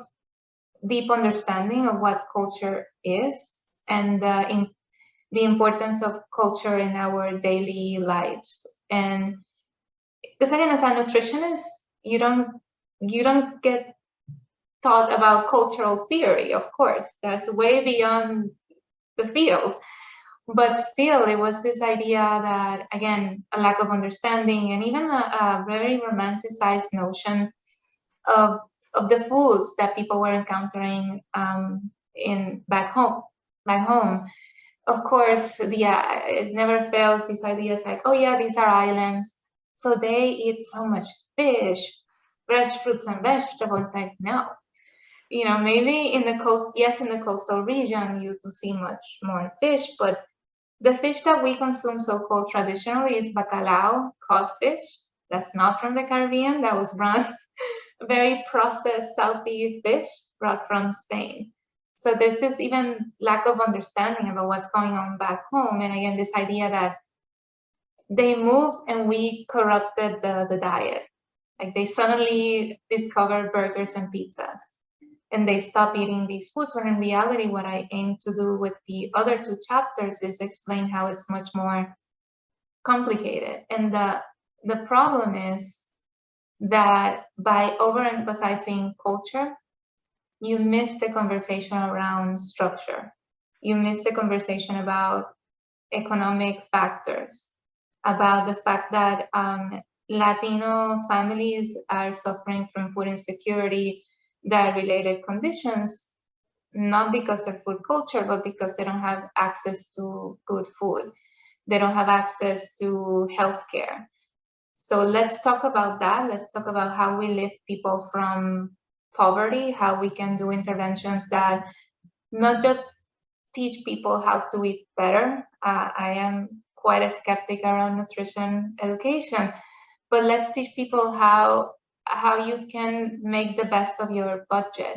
S2: deep understanding of what culture is and the importance of culture in our daily lives. And because again, as a nutritionist, you don't get taught about cultural theory, of course. That's way beyond the field. But still, it was this idea that, again, a lack of understanding and even a very romanticized notion of the foods that people were encountering in back home. Of course, it never fails, these ideas like, oh yeah, these are islands, so they eat so much fish, fresh fruits and vegetables. Like, no. Maybe in the coast, yes, in the coastal region, you do see much more fish, but the fish that we consume so-called traditionally is bacalao, cod fish. That's not from the Caribbean. That was brought very processed, salty fish brought from Spain. So there's this even lack of understanding about what's going on back home. And again, this idea that they moved and we corrupted the diet. Like they suddenly discovered burgers and pizzas and they stop eating these foods, when in reality, what I aim to do with the other two chapters is explain how it's much more complicated. And the problem is that by overemphasizing culture, you miss the conversation around structure. You miss the conversation about economic factors, about the fact that Latino families are suffering from food insecurity, diet-related conditions, not because they're food culture, but because they don't have access to good food. They don't have access to healthcare. So let's talk about that. Let's talk about how we lift people from poverty, how we can do interventions that not just teach people how to eat better. I am quite a skeptic around nutrition education, but let's teach people how you can make the best of your budget.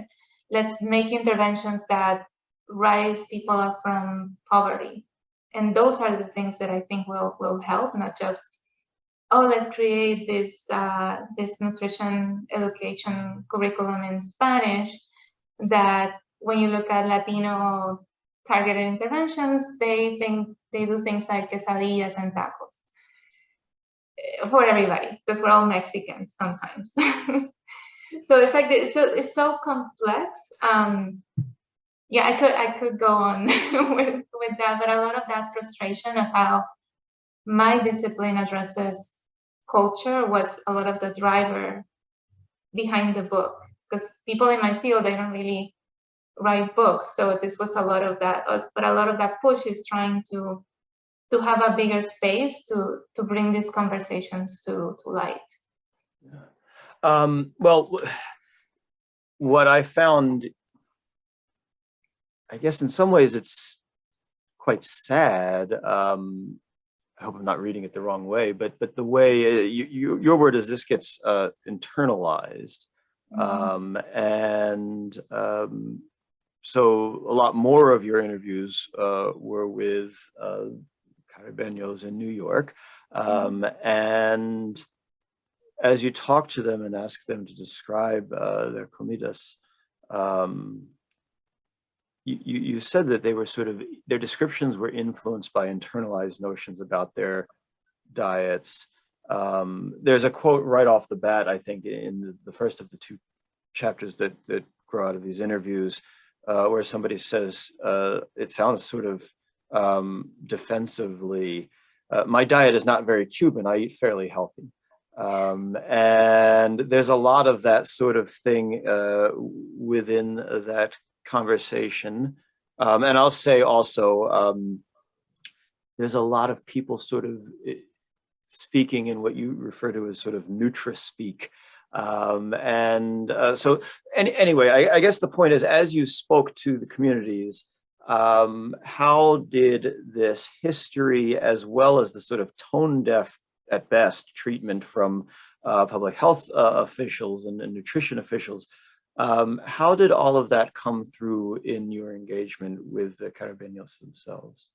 S2: Let's make interventions that rise people up from poverty. And those are the things that I think will help, not just, oh, let's create this nutrition education curriculum in Spanish, that when you look at Latino targeted interventions, they do things like quesadillas and tacos for everybody, because we're all Mexicans sometimes. So it's like it's so complex. Yeah, I could go on with that, but a lot of that frustration of how my discipline addresses culture was a lot of the driver behind the book, because people in my field, they don't really write books, so this was a lot of that. But a lot of that push is trying to have a bigger space to bring these conversations to light.
S1: Well, what I found, I guess in some ways it's quite sad, hope I'm not reading it the wrong way, but the way your word is this gets internalized. So a lot more of your interviews were with Caribeños in New York. And as you talk to them and ask them to describe their comidas, you said that they were their descriptions were influenced by internalized notions about their diets. There's a quote right off the bat, I think, in the first of the two chapters that grow out of these interviews, where somebody says, it sounds sort of defensively, my diet is not very Cuban, I eat fairly healthy. And there's a lot of that sort of thing within that conversation. And I'll say also, there's a lot of people sort of speaking in what you refer to as sort of nutri-speak. Anyway, I guess the point is, as you spoke to the communities, how did this history, as well as the sort of tone-deaf, at best, treatment from public health officials and nutrition officials, how did all of that come through in your engagement with the Caribeños themselves?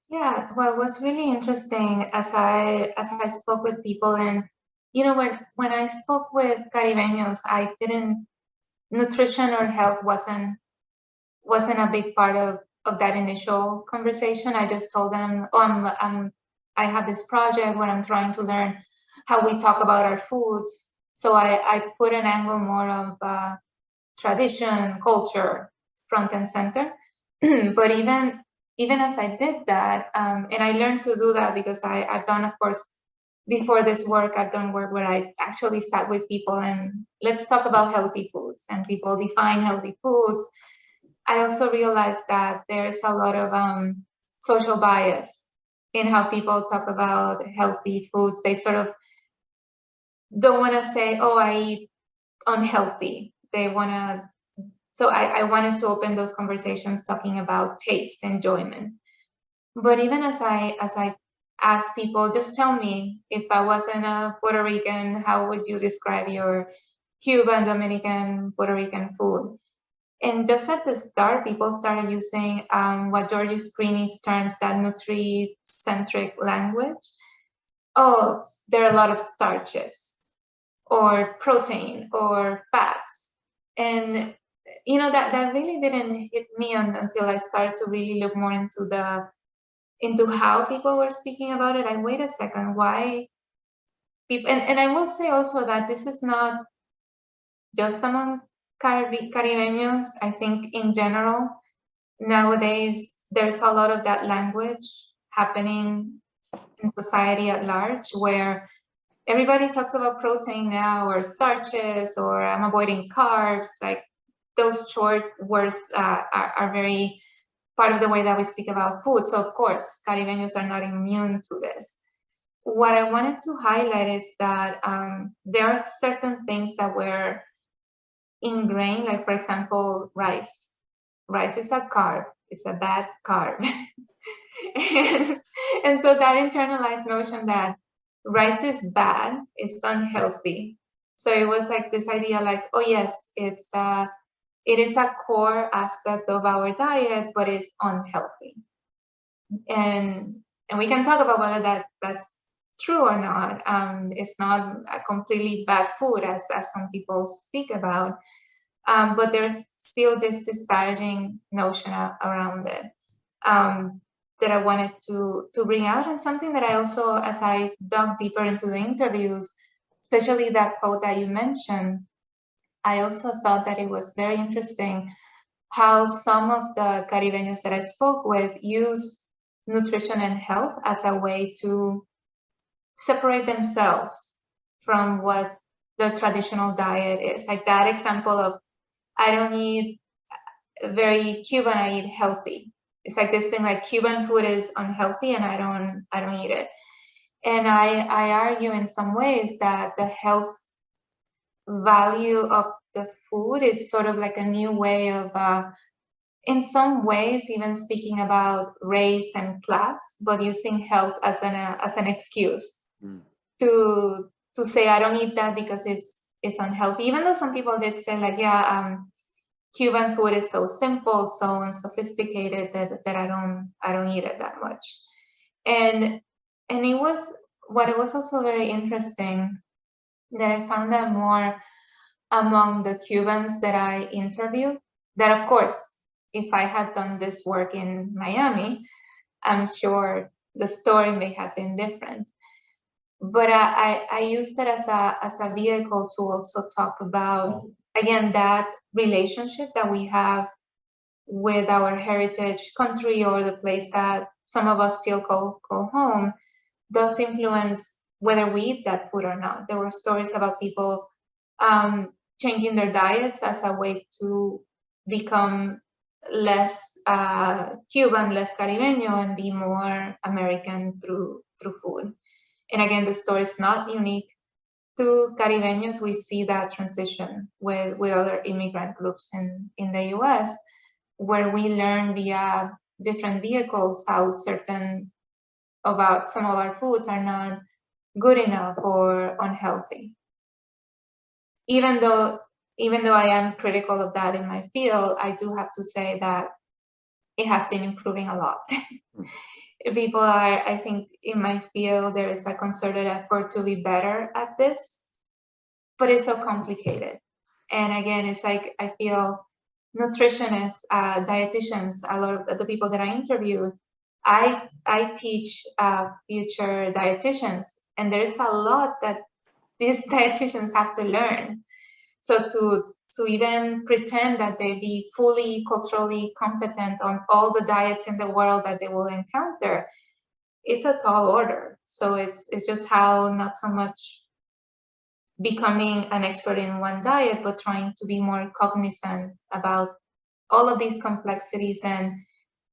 S2: Yeah, well, it was really interesting as I spoke with people, and when I spoke with Caribeños, nutrition or health wasn't a big part of that initial conversation. I just told them, oh, I have this project where I'm trying to learn how we talk about our foods. So I put an angle more of tradition, culture, front and center. But even as I did that, and I learned to do that because I've done, of course, before this work, I've done work where I actually sat with people and let's talk about healthy foods, and people define healthy foods. I also realized that there's a lot of social bias in how people talk about healthy foods. They sort of don't want to say, oh, I eat unhealthy. They want to, so I wanted to open those conversations talking about taste, enjoyment. But even as I ask people, just tell me, if I wasn't a Puerto Rican, how would you describe your Cuban, Dominican, Puerto Rican food? And just at the start, people started using what Georgie Screeney's terms that nutri-centric language. Oh, there are a lot of starches, or protein, or fats. And that really didn't hit me until I started to really look more into how people were speaking about it. Like, wait a second, why people, and I will say also that this is not just among Caribeños. I think in general, nowadays, there's a lot of that language happening in society at large, where everybody talks about protein now, or starches, or I'm avoiding carbs. Like, those short words are very part of the way that we speak about food. So of course, Caribeños are not immune to this. What I wanted to highlight is that there are certain things that were ingrained, like for example, rice. Rice is a carb, it's a bad carb. and so that internalized notion that rice is bad, it's unhealthy. So it was like this idea like, oh yes, it is a core aspect of our diet, but it's unhealthy. And we can talk about whether that's true or not. It's not a completely bad food as some people speak about, but there's still this disparaging notion around it that I wanted to bring out, and something that I also, as I dug deeper into the interviews, especially that quote that you mentioned, I also thought that it was very interesting how some of the Caribeños that I spoke with use nutrition and health as a way to separate themselves from what their traditional diet is. Like that example of, I don't eat very Cuban, I eat healthy. It's like this thing like Cuban food is unhealthy and I don't eat it. And I argue in some ways that the health value of the food is sort of like a new way of in some ways even speaking about race and class, but using health as an excuse to say I don't eat that because it's unhealthy. Even though some people did say like, yeah, Cuban food is so simple, so unsophisticated that I don't eat it that much. And it was also very interesting that I found that more among the Cubans that I interviewed, that of course, if I had done this work in Miami, I'm sure the story may have been different. But I used it as a vehicle to also talk about, again, that relationship that we have with our heritage country, or the place that some of us still call home, does influence whether we eat that food or not. There were stories about people changing their diets as a way to become less Cuban, less Caribeño, and be more American through food. And again, the story is not unique to Caribeños. We see that transition with other immigrant groups in the US, where we learn via different vehicles how some of our foods are not good enough or unhealthy. Even though I am critical of that in my field, I do have to say that it has been improving a lot. People are, I think in my field, there is a concerted effort to be better at this, but it's so complicated. And again, it's like, I feel nutritionists, dietitians, a lot of the people that I interviewed, I teach future dietitians, and there's a lot that these dietitians have to learn. So to even pretend that they be fully culturally competent on all the diets in the world that they will encounter, it's a tall order. So it's just how not so much becoming an expert in one diet, but trying to be more cognizant about all of these complexities and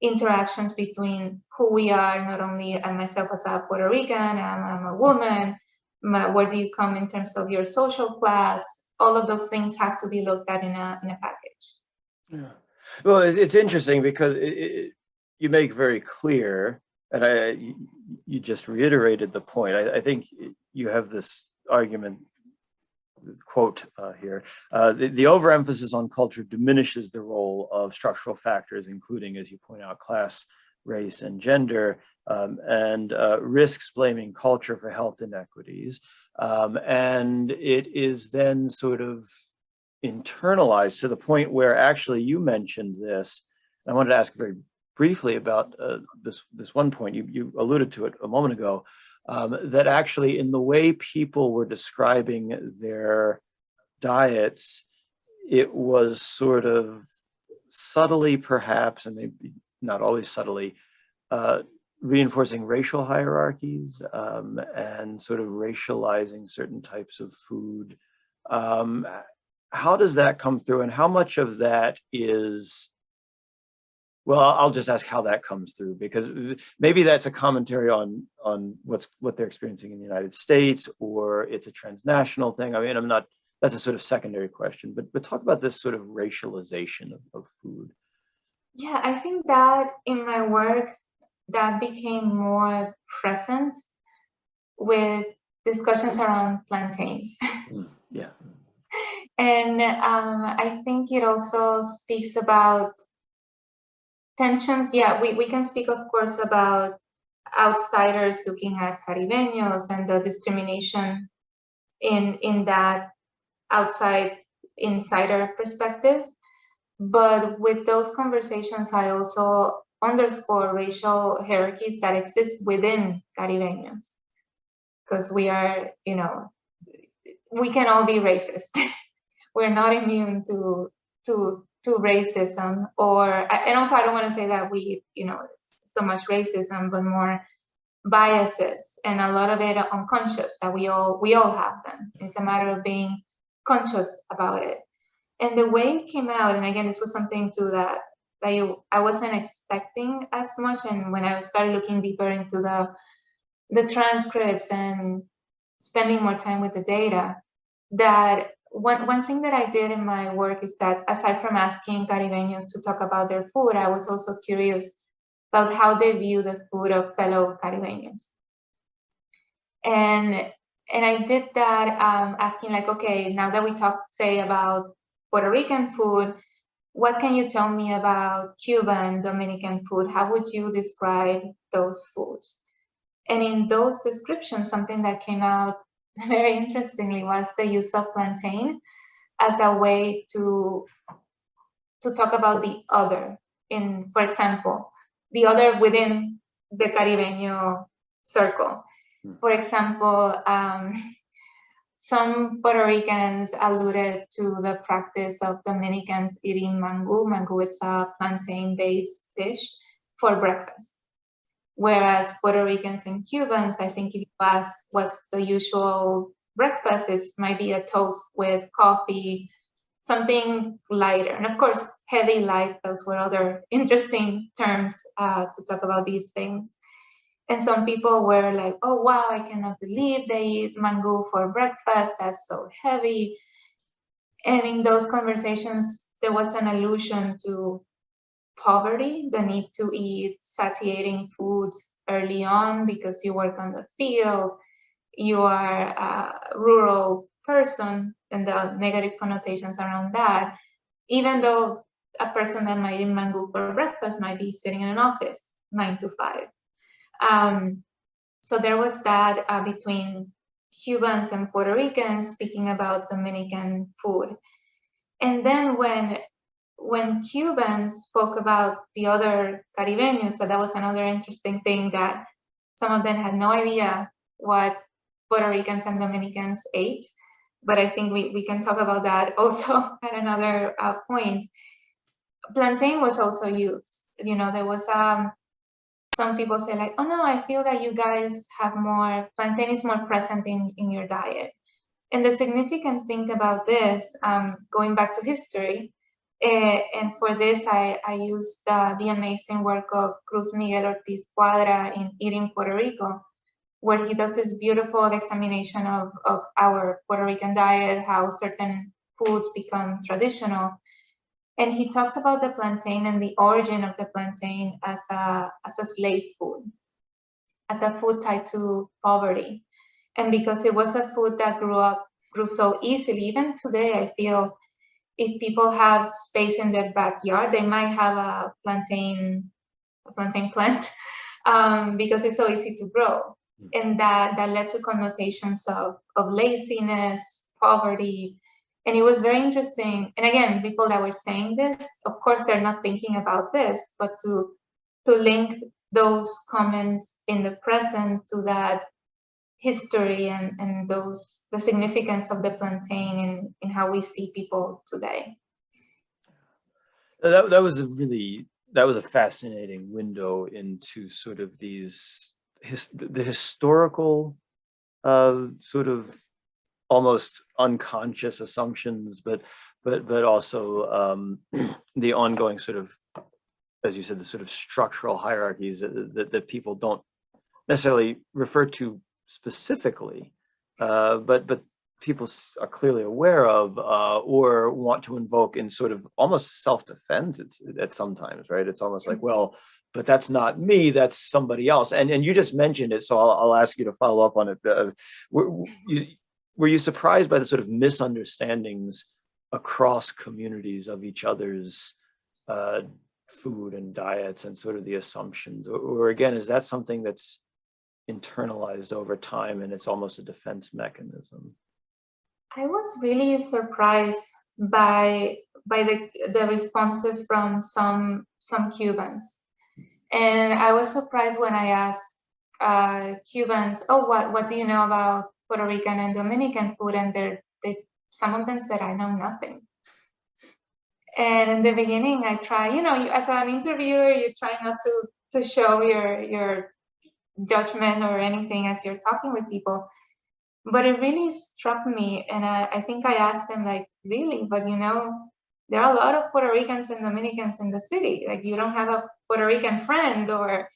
S2: interactions between who we are, not only myself as a Puerto Rican, I'm a woman, where do you come in terms of your social class. All of those things have to be looked at in a package.
S1: Yeah. Well, it's interesting because you make very clear, and you just reiterated the point. I think you have this argument, quote here, the overemphasis on culture diminishes the role of structural factors, including, as you point out, class, race, and gender, and risks blaming culture for health inequities. And it is then sort of internalized to the point where actually you mentioned this. I wanted to ask very briefly about this one point. You alluded to it a moment ago, that actually in the way people were describing their diets, it was sort of subtly perhaps, and maybe not always subtly, reinforcing racial hierarchies and sort of racializing certain types of food. How does that come through, and how much of that is, well, I'll just ask how that comes through, because maybe that's a commentary on what they're experiencing in the United States, or it's a transnational thing. I mean, that's a sort of secondary question, but talk about this sort of racialization of food.
S2: Yeah, I think that in my work, that became more present with discussions around plantains.
S1: Yeah.
S2: And I think it also speaks about tensions. Yeah, we can speak, of course, about outsiders looking at Caribeños and the discrimination in that outside insider perspective. But with those conversations, I also underscore racial hierarchies that exist within Caribeños, because we are, we can all be racist. We're not immune to racism, and also I don't want to say that we, so much racism, but more biases, and a lot of it unconscious, that we all have them. It's a matter of being conscious about it. And the way it came out, and again, this was something too that I wasn't expecting as much, and when I started looking deeper into the transcripts and spending more time with the data, that one thing that I did in my work is that aside from asking Caribeños to talk about their food, I was also curious about how they view the food of fellow Caribeños. And I did that asking like, okay, now that we talk, say, about Puerto Rican food, what can you tell me about Cuban, Dominican food? How would you describe those foods? And in those descriptions, something that came out very interestingly was the use of plantain as a way to talk about the other. In, for example, the other within the Caribeño circle. For example, some Puerto Ricans alluded to the practice of Dominicans eating mango. Mango, it's a plantain-based dish for breakfast. Whereas Puerto Ricans and Cubans, I think if you ask what's the usual breakfast, is might be a toast with coffee, something lighter. And of course, heavy, light, those were other interesting terms to talk about these things. And some people were like, oh, wow, I cannot believe they eat mango for breakfast. That's so heavy. And in those conversations, there was an allusion to poverty, the need to eat satiating foods early on because you work on the field, you are a rural person, and the negative connotations around that, even though a person that might eat mango for breakfast might be sitting in an office 9 to 5. So there was that between Cubans and Puerto Ricans speaking about Dominican food. And then when Cubans spoke about the other Caribeños, so that was another interesting thing, that some of them had no idea what Puerto Ricans and Dominicans ate. But I think we can talk about that also at another point. Plantain was also used. You know, there was some people say like, oh no, I feel that you guys have more, plantain is more present in your diet. And the significant thing about this, going back to history, and for this I used the amazing work of Cruz Miguel Ortiz Cuadra in Eating Puerto Rico, where he does this beautiful examination of our Puerto Rican diet, how certain foods become traditional. And he talks about the plantain and the origin of the plantain as a slave food, as a food tied to poverty. And because it was a food that grew so easily, even today, I feel if people have space in their backyard, they might have a plantain plant because it's so easy to grow. And that led to connotations of laziness, poverty. And it was very interesting. And again, people that were saying this, of course, they're not thinking about this, but to link those comments in the present to that history and the significance of the plantain in how we see people today.
S1: That was a fascinating window into sort of these the historical sort of almost unconscious assumptions, but also the ongoing sort of, as you said, the sort of structural hierarchies that people don't necessarily refer to specifically, but people are clearly aware of or want to invoke in sort of almost self-defense at sometimes, right? It's almost like, well, but that's not me, that's somebody else. And you just mentioned it, so I'll ask you to follow up on it. Were you surprised by the sort of misunderstandings across communities of each other's food and diets and sort of the assumptions? Or again, is that something that's internalized over time and it's almost a defense mechanism?
S2: I was really surprised by the responses from some Cubans. And I was surprised when I asked Cubans, oh, what do you know about Puerto Rican and Dominican food? And some of them said, I know nothing. And in the beginning, I try, as an interviewer, you try not to show your judgment or anything as you're talking with people. But it really struck me. And I think I asked them, like, really? But there are a lot of Puerto Ricans and Dominicans in the city. Like, you don't have a Puerto Rican friend, or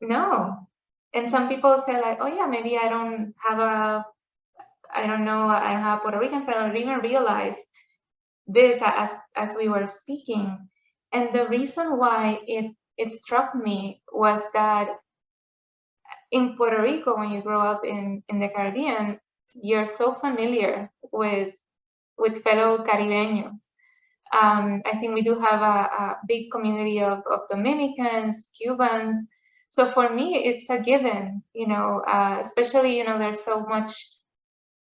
S2: no. And some people say like, oh yeah, maybe I don't have I don't know, I don't have a Puerto Rican friend, I didn't even realize this as we were speaking. And the reason why it struck me was that in Puerto Rico, when you grow up in the Caribbean, you're so familiar with fellow Caribeños. I think we do have a big community of Dominicans, Cubans. So for me, it's a given, especially, there's so much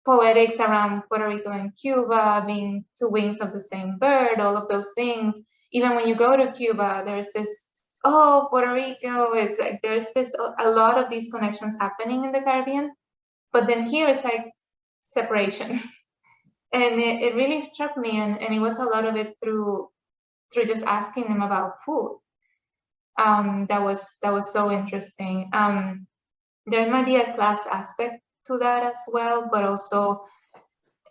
S2: poetics around Puerto Rico and Cuba being two wings of the same bird, all of those things. Even when you go to Cuba, there's this, oh, Puerto Rico, it's like there's a lot of these connections happening in the Caribbean. But then here it's like separation. And it really struck me, and it was a lot of it through just asking them about food. That was so interesting. There might be a class aspect to that as well, but also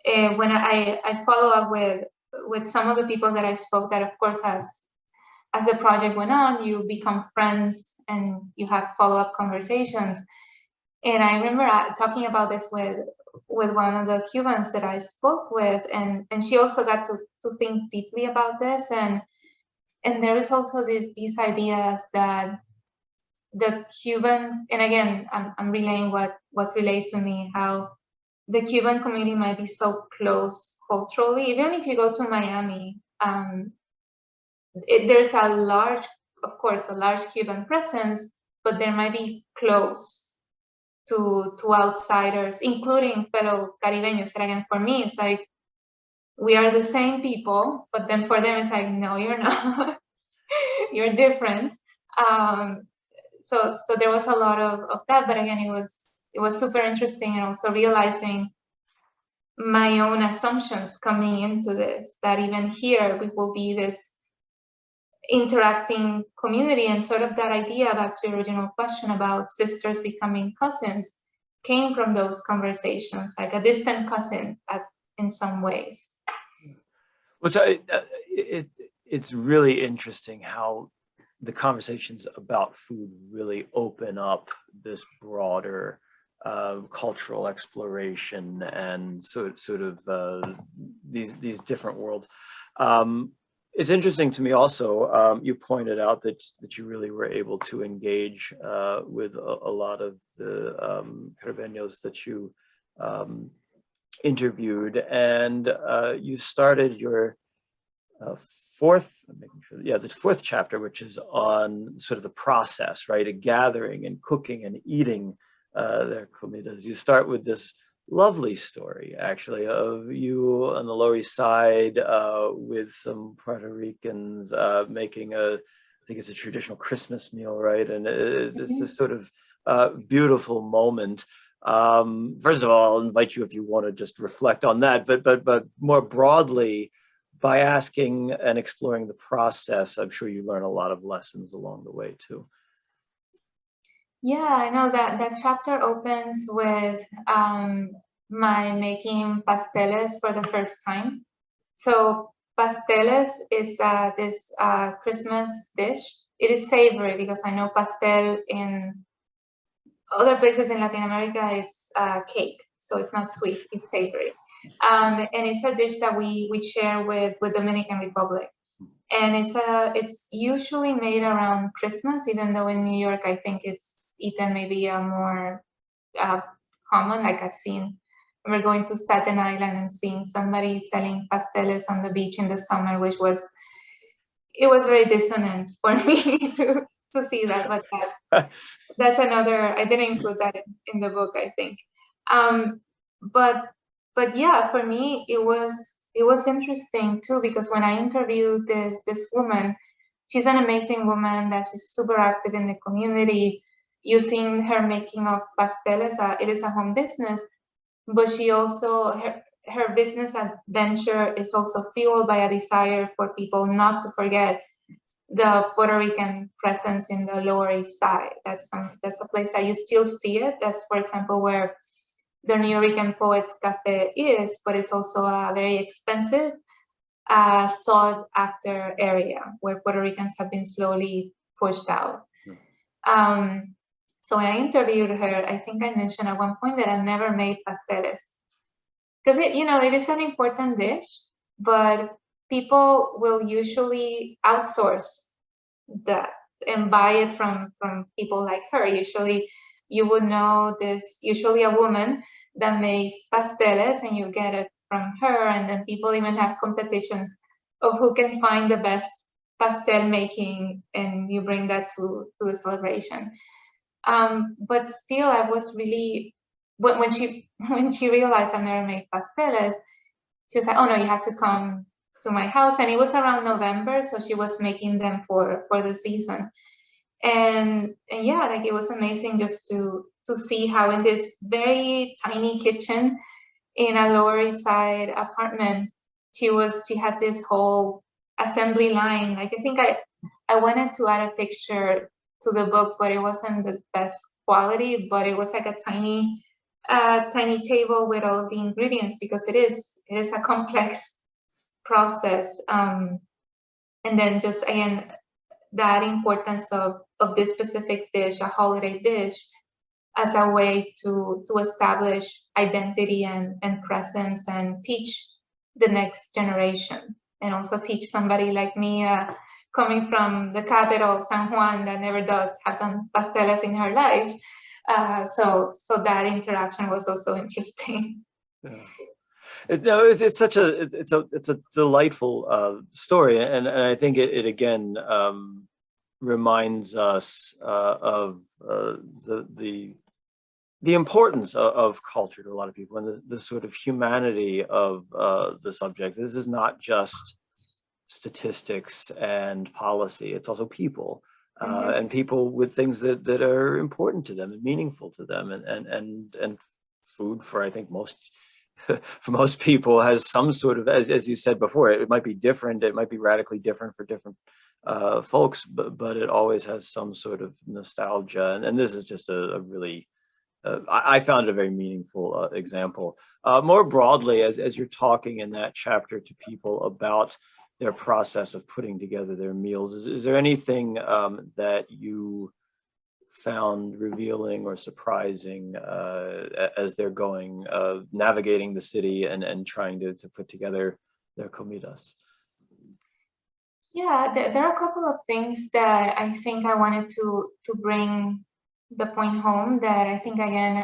S2: when I follow up with some of the people that I spoke, that of course as the project went on, you become friends and you have follow-up conversations. And I remember talking about this with one of the Cubans that I spoke with, and she also got to think deeply about this, and there is also these ideas that the Cuban, and again, I'm relaying what's relayed to me, how the Cuban community might be so close culturally. Even if you go to Miami, there's a large Cuban presence, but there might be close to outsiders, including fellow Caribeños. And again, for me, it's like, we are the same people, but then for them, it's like, no, you're not. You're different. So there was a lot of that, but again, it was super interesting, and also realizing my own assumptions coming into this, that even here we will be this interacting community, and sort of that idea, back to your original question about sisters becoming cousins, came from those conversations, like a distant cousin in some ways.
S1: Which it's really interesting how the conversations about food really open up this broader cultural exploration and sort of these different worlds. It's interesting to me also, you pointed out that you really were able to engage with a lot of the Caribeños that you interviewed, and you started your the fourth chapter, which is on sort of the process, right? A gathering and cooking and eating their comidas. You start with this lovely story, actually, of you on the Lower East Side with some Puerto Ricans making I think it's a traditional Christmas meal, right? And it's this sort of beautiful moment. First of all, I'll invite you if you want to just reflect on that, but more broadly, by asking and exploring the process, I'm sure you learn a lot of lessons along the way too.
S2: Yeah, I know that chapter opens with my making pasteles for the first time. So pasteles is this Christmas dish. It is savory, because I know pastel in other places in Latin America, it's cake. So it's not sweet, it's savory. And it's a dish that we share with Dominican Republic. And it's usually made around Christmas, even though in New York, I think it's eaten maybe more common. Like I've seen, we're going to Staten Island and seeing somebody selling pasteles on the beach in the summer, which was very dissonant for me to see that. But that's another, I didn't include that in the book, I think. But yeah, for me, it was interesting too, because when I interviewed this woman, she's an amazing woman that she's super active in the community, using her making of pasteles. It is a home business, but she also, her business adventure is also fueled by a desire for people not to forget the Puerto Rican presence in the Lower East Side. That's a place that you still see it. That's, for example, where the New Rican Poets Cafe is, but it's also a very expensive, sought after area where Puerto Ricans have been slowly pushed out. So when I interviewed her, I think I mentioned at one point that I've never made pasteles. because it is an important dish, but people will usually outsource that and buy it from people like her. Usually you would know this, usually a woman that makes pasteles, and you get it from her, and then people even have competitions of who can find the best pastel making, and you bring that to the celebration. But still, I was really, when she realized I've never made pasteles, she was like, "Oh no, you have to come to my house." And it was around November, so she was making them for the season. And yeah, like it was amazing just to see how in this very tiny kitchen in a Lower East Side apartment, she had this whole assembly line. Like I think I wanted to add a picture to the book, but it wasn't the best quality, but it was like a tiny table with all of the ingredients, because it is a complex process. And then just again, that importance of this specific dish, a holiday dish, as a way to establish identity and presence, and teach the next generation, and also teach somebody like me, coming from the capital, San Juan, that never have done pasteles in her life. So that interaction was also interesting.
S1: Yeah. It's such a delightful story, and I think it again reminds us of the importance of culture to a lot of people, and the sort of humanity of the subject. This is not just statistics and policy; it's also people. And people with things that are important to them and meaningful to them, and food, for I think for most people, has some sort of, as you said before, it might be different, it might be radically different for different folks, but it always has some sort of nostalgia, and this is just a really I found it a very meaningful example. More broadly, as you're talking in that chapter to people about their process of putting together their meals, is there anything that you found revealing or surprising as they're going, navigating the city and trying to put together their comidas?
S2: Yeah, there are a couple of things that I think I wanted to bring the point home, that I think, again,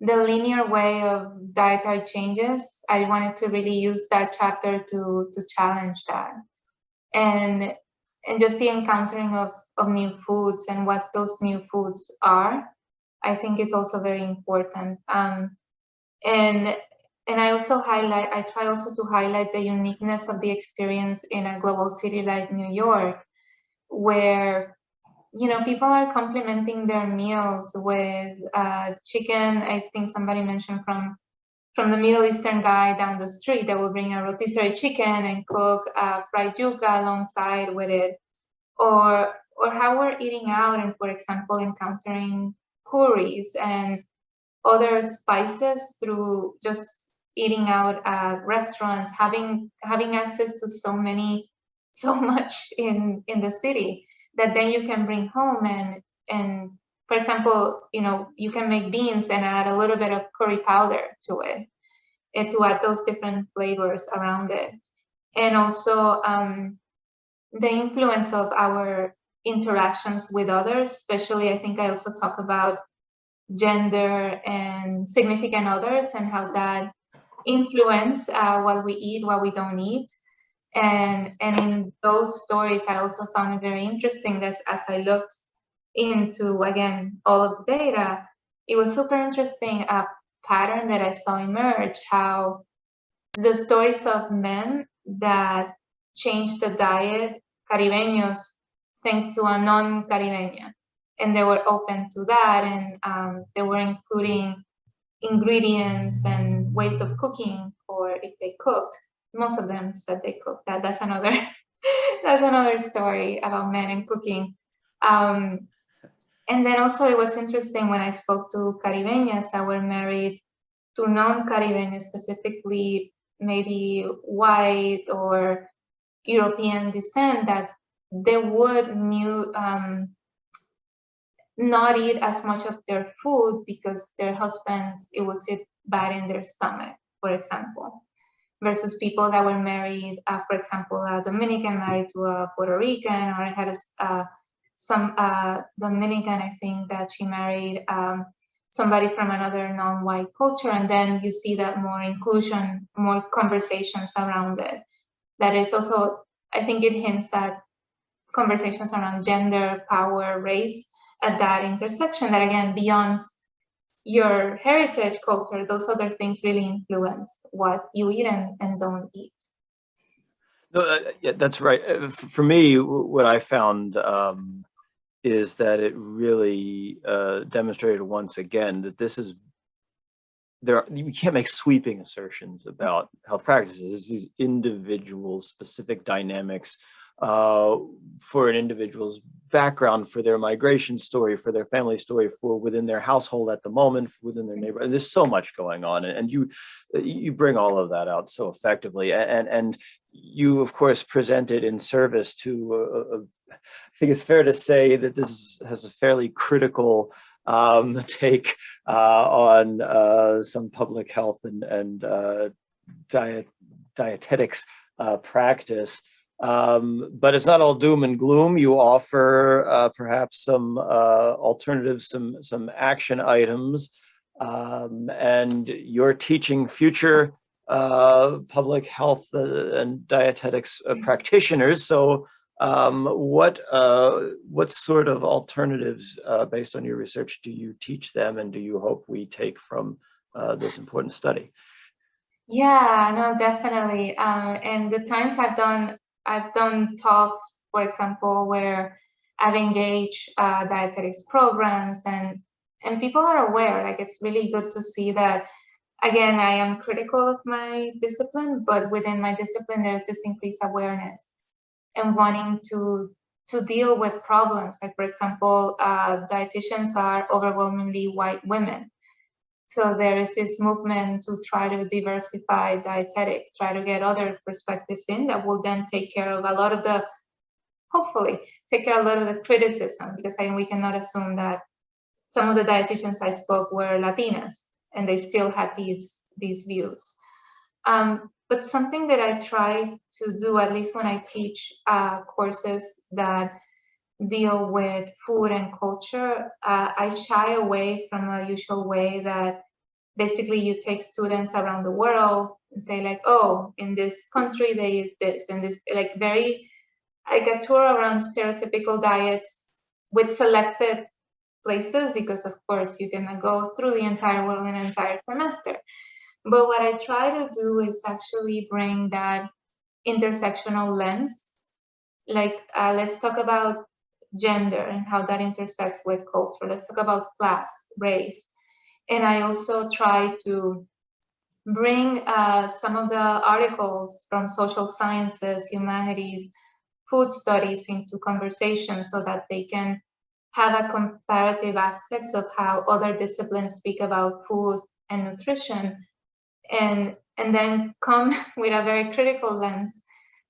S2: the linear way of dietary changes, I wanted to really use that chapter to challenge that. And just the encountering of new foods and what those new foods are, I think it's also very important. And I try also to highlight the uniqueness of the experience in a global city like New York, where people are complementing their meals with chicken. I think somebody mentioned from the Middle Eastern guy down the street that will bring a rotisserie chicken and cook fried yuca alongside with it, or how we're eating out and, for example, encountering curries and other spices through just eating out at restaurants, having access to so much in the city, that then you can bring home, and for example, you can make beans and add a little bit of curry powder to it, and to add those different flavors around it. And also the influence of our interactions with others, especially I think I also talk about gender and significant others, and how that influence what we eat, what we don't eat. And in those stories, I also found it very interesting that as I looked into, again, all of the data, it was super interesting, a pattern that I saw emerge, how the stories of men that changed the diet, Caribeños, thanks to a non-Caribeña, and they were open to that, and they were including ingredients and ways of cooking, or if they cooked. Most of them said they cooked. That's another that's another story about men and cooking. And then also it was interesting when I spoke to Caribeñas that were married to non-Caribeños, specifically maybe white or European descent, that they would not eat as much of their food because their husbands, it would sit bad in their stomach, for example, versus people that were married, for example, a Dominican married to a Puerto Rican, or I had some Dominican, I think, that she married somebody from another non-white culture, and then you see that more inclusion, more conversations around it. That is also, I think it hints at conversations around gender, power, race at that intersection, that again, beyond your heritage culture, those other things really influence what you eat and don't eat.
S1: No, yeah, that's right. For me, what I found is that it really demonstrated once again that this is you can't make sweeping assertions about health practices. It's these individual specific dynamics for an individual's background, for their migration story, for their family story, for within their household at the moment, within their neighborhood. There's so much going on, and you bring all of that out so effectively. And you, of course, present it in service to. I think it's fair to say that this has a fairly critical take on some public health and dietetics practice. But it's not all doom and gloom. You offer perhaps some alternatives, some action items, and you're teaching future public health and dietetics practitioners. So what sort of alternatives based on your research do you teach them, and do you hope we take from this important study?
S2: Yeah, no, definitely. And the times I've done talks, for example, where I've engaged dietetics programs, and people are aware. Like, it's really good to see that. Again, I am critical of my discipline, but within my discipline, there's this increased awareness and wanting to deal with problems. Like, for example, dietitians are overwhelmingly white women. So there is this movement to try to diversify dietetics, try to get other perspectives in that will then take care of a lot of the, hopefully, take care of a lot of the criticism, because we cannot assume that some of the dietitians I spoke were Latinas and they still had these views. But something that I try to do, at least when I teach courses that deal with food and culture, I shy away from a usual way that basically you take students around the world and say, like, oh, in this country they eat this, and this, like, I get tour around stereotypical diets with selected places, because of course you cannot go through the entire world in an entire semester. But what I try to do is actually bring that intersectional lens. Like, let's talk about gender and how that intersects with culture. Let's talk about class, race. And I also try to bring some of the articles from social sciences, humanities, food studies into conversation, so that they can have a comparative aspects of how other disciplines speak about food and nutrition, and then come with a very critical lens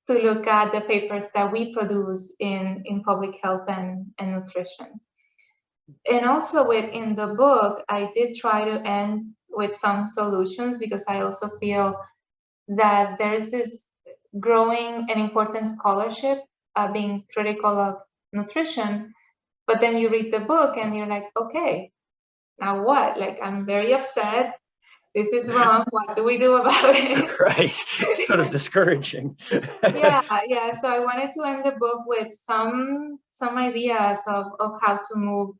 S2: to look at the papers that we produce in public health and nutrition. And also within the book, I did try to end with some solutions, because I also feel that there is this growing and important scholarship being critical of nutrition, but then you read the book and you're like, okay, now what? Like, I'm very upset. This is wrong. What do we do about it?
S1: Right. Sort of discouraging.
S2: Yeah. So I wanted to end the book with some ideas of how to move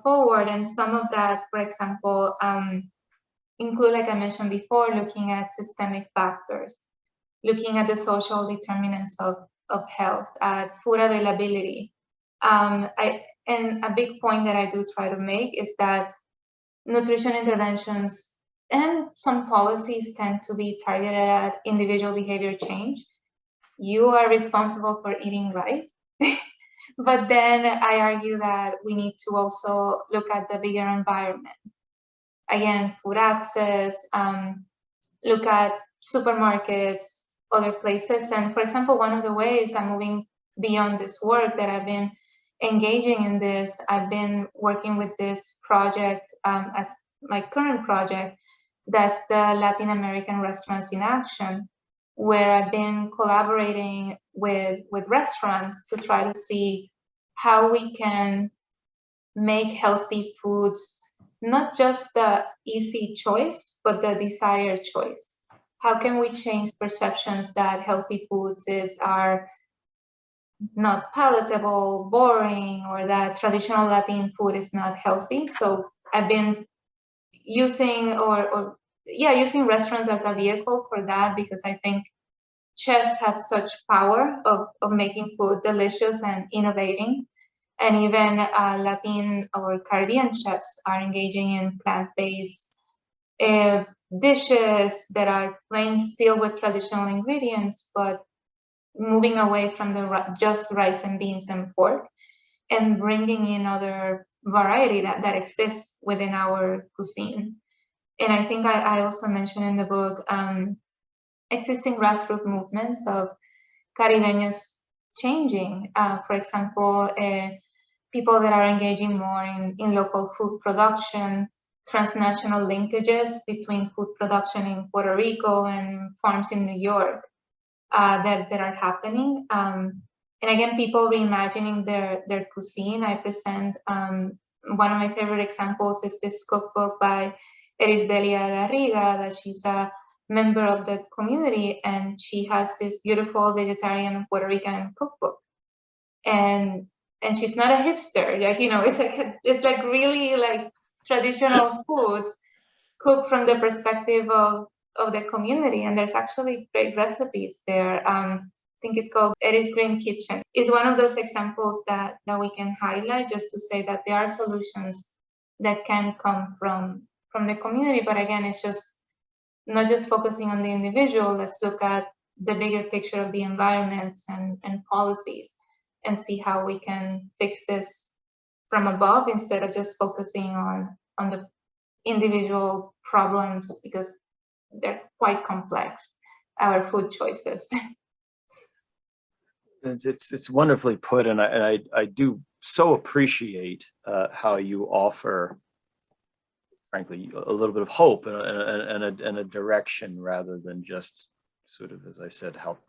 S2: forward, and some of that, for example, include, like I mentioned before, looking at systemic factors, looking at the social determinants of health, at food availability. And a big point that I do try to make is that nutrition interventions and some policies tend to be targeted at individual behavior change. You are responsible for eating right. But then I argue that we need to also look at the bigger environment. Again, food access, look at supermarkets, other places. And for example, one of the ways I'm moving beyond this work that I've been engaging in this, I've been working with this project as my current project, That's the Latin American Restaurants in Action, where I've been collaborating with restaurants to try to see how we can make healthy foods not just the easy choice, but the desired choice. How can we change perceptions that healthy foods are not palatable, boring, or that traditional Latin food is not healthy? So I've been using using restaurants as a vehicle for that, because I think chefs have such power of making food delicious and innovating. And even Latin or Caribbean chefs are engaging in plant-based dishes that are playing still with traditional ingredients, but moving away from the just rice and beans and pork, and bringing in other variety that exists within our cuisine. And I think I also mentioned in the book existing grassroots movements of Caribeños changing. For example, people that are engaging more in local food production, transnational linkages between food production in Puerto Rico and farms in New York that are happening. And again, people reimagining their cuisine. I present one of my favorite examples is this cookbook by Erisbelia Garriga, that she's a member of the community, and she has this beautiful vegetarian Puerto Rican cookbook. And she's not a hipster, like, you know, it's like really like traditional foods cooked from the perspective of the community. And there's actually great recipes there. I think it's called Eddie's Green Kitchen. It's one of those examples that we can highlight, just to say that there are solutions that can come from the community. But again, it's just not just focusing on the individual. Let's look at the bigger picture of the environment and policies, and see how we can fix this from above, instead of just focusing on the individual problems, because they're quite complex, our food choices.
S1: It's wonderfully put, and I do so appreciate how you offer, frankly, a little bit of hope and a direction, rather than just sort of, as I said, help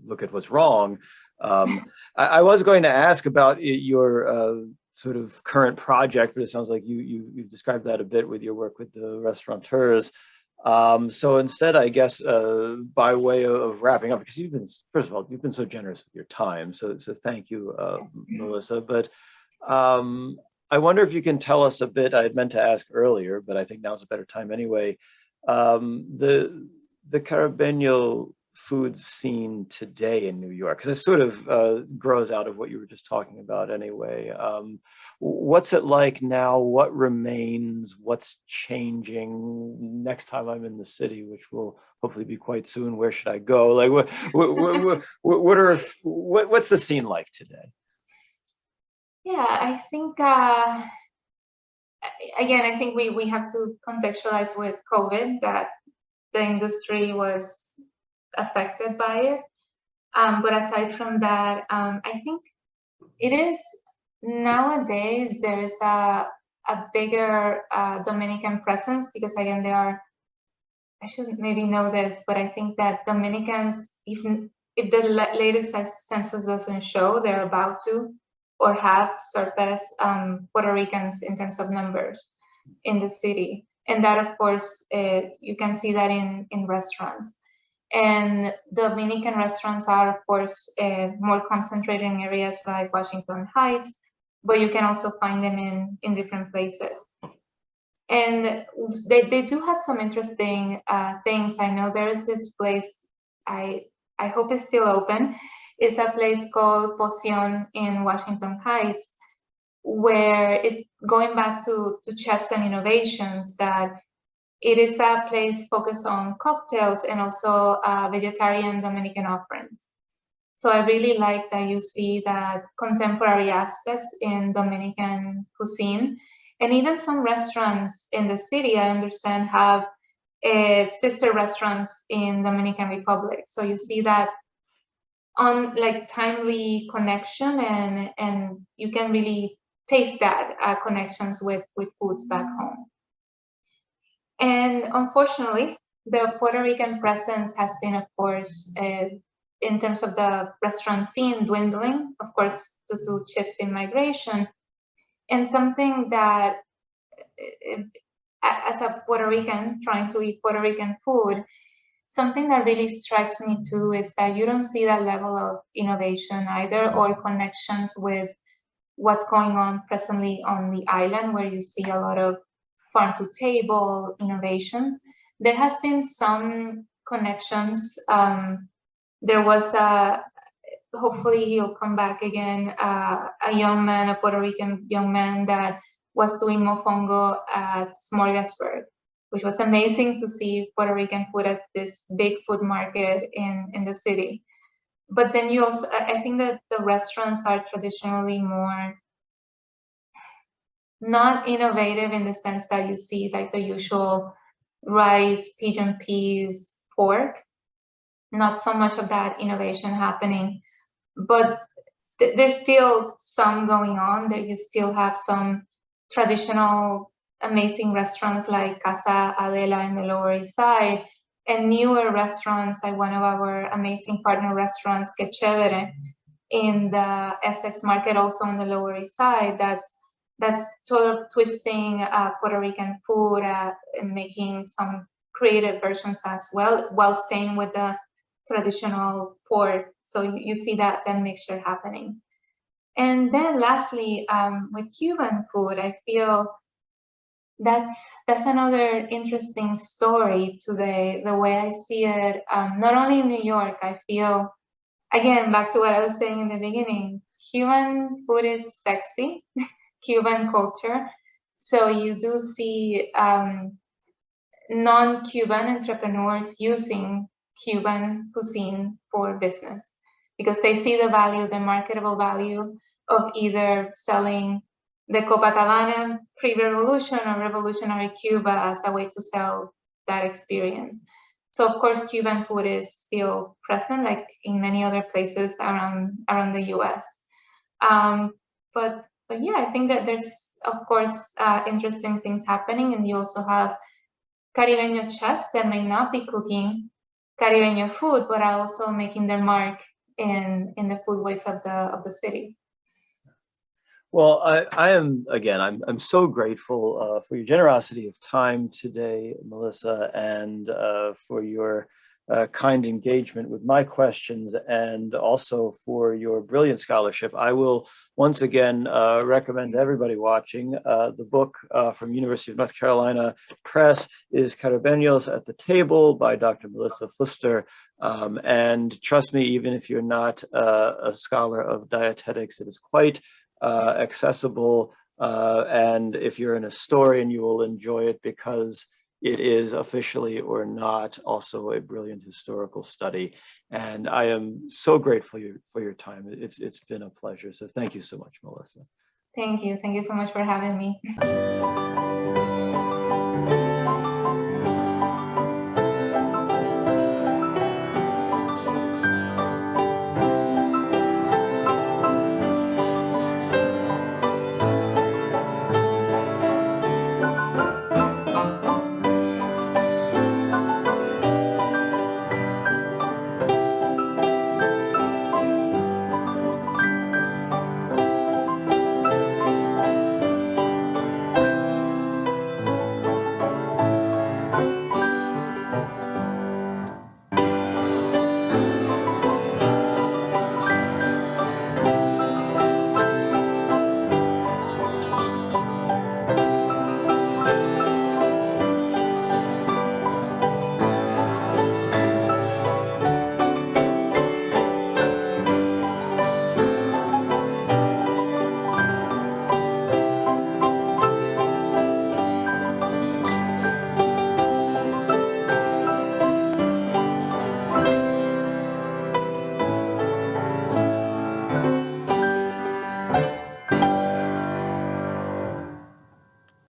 S1: look at what's wrong. I was going to ask about your sort of current project, but it sounds like you've described that a bit with your work with the restaurateurs. So instead, I guess, by way of wrapping up, because first of all, you've been so generous with your time, so thank you, Melissa. But I wonder if you can tell us a bit. I had meant to ask earlier, but I think now's a better time anyway. The Caribeño food scene today in New York, because it sort of grows out of what you were just talking about anyway. What's it like now? What remains? What's changing? Next time I'm in the city, which will hopefully be quite soon, where should I go? Like, what's the scene like today?
S2: Yeah, I think again, I think we have to contextualize with COVID that the industry was affected by it. But aside from that, I think it is nowadays there is a bigger Dominican presence, because again, I should maybe know this, but I think that Dominicans, even if the latest census doesn't show, they're about to or have surpassed Puerto Ricans in terms of numbers in the city. And that, of course, you can see that in restaurants. And Dominican restaurants are, of course, more concentrated in areas like Washington Heights, but you can also find them in different places. And they do have some interesting things. I know there is this place, I hope it's still open. It's a place called Poción in Washington Heights, where it's going back to chefs and innovations, that it is a place focused on cocktails and also vegetarian Dominican offerings. So I really like that you see that contemporary aspects in Dominican cuisine. And even some restaurants in the city, I understand, have sister restaurants in Dominican Republic. So you see that on like timely connection, and you can really taste that connections with foods back home. And unfortunately, the Puerto Rican presence has been, of course, in terms of the restaurant scene, dwindling, of course, due to shifts in migration. And something that, as a Puerto Rican trying to eat Puerto Rican food, something that really strikes me too is that you don't see that level of innovation either, or connections with what's going on presently on the island, where you see a lot of farm to table innovations. There has been some connections. There was hopefully he'll come back again, a young man, a Puerto Rican young man that was doing mofongo at Smorgasburg, which was amazing to see Puerto Rican food at this big food market in the city. But then you also, I think that the restaurants are traditionally more not innovative in the sense that you see like the usual rice, pigeon peas, pork, not so much of that innovation happening. But there's still some going on, that you still have some traditional amazing restaurants like Casa Adela in the Lower East Side, and newer restaurants like one of our amazing partner restaurants, Que Chévere, in the Essex market, also on the Lower East Side, that's sort of twisting Puerto Rican food and making some creative versions as well, while staying with the traditional pork. So you see that mixture happening. And then lastly, with Cuban food, I feel that's another interesting story today, the way I see it. Not only in New York, I feel, again, back to what I was saying in the beginning, Cuban food is sexy, Cuban culture. So you do see non-Cuban entrepreneurs using Cuban cuisine for business, because they see the value, the marketable value of either selling the Copacabana pre-revolution or revolutionary Cuba as a way to sell that experience. So of course, Cuban food is still present, like in many other places around the US. But yeah, I think that there's, of course, interesting things happening, and you also have Caribeño chefs that may not be cooking Caribeño food, but are also making their mark in the foodways of the city.
S1: Well, I am, again, I'm so grateful for your generosity of time today, Melissa, and for your kind engagement with my questions, and also for your brilliant scholarship. I will once again recommend to everybody watching the book from University of North Carolina Press is Caribeños at the Table by Dr. Melissa Fuster. And trust me, even if you're not a scholar of dietetics, it is quite accessible, and if you're an historian, you will enjoy it, because it is officially or not also a brilliant historical study. And I am so grateful for your time. It's been a pleasure. So thank you so much, Melissa.
S2: Thank you so much for having me.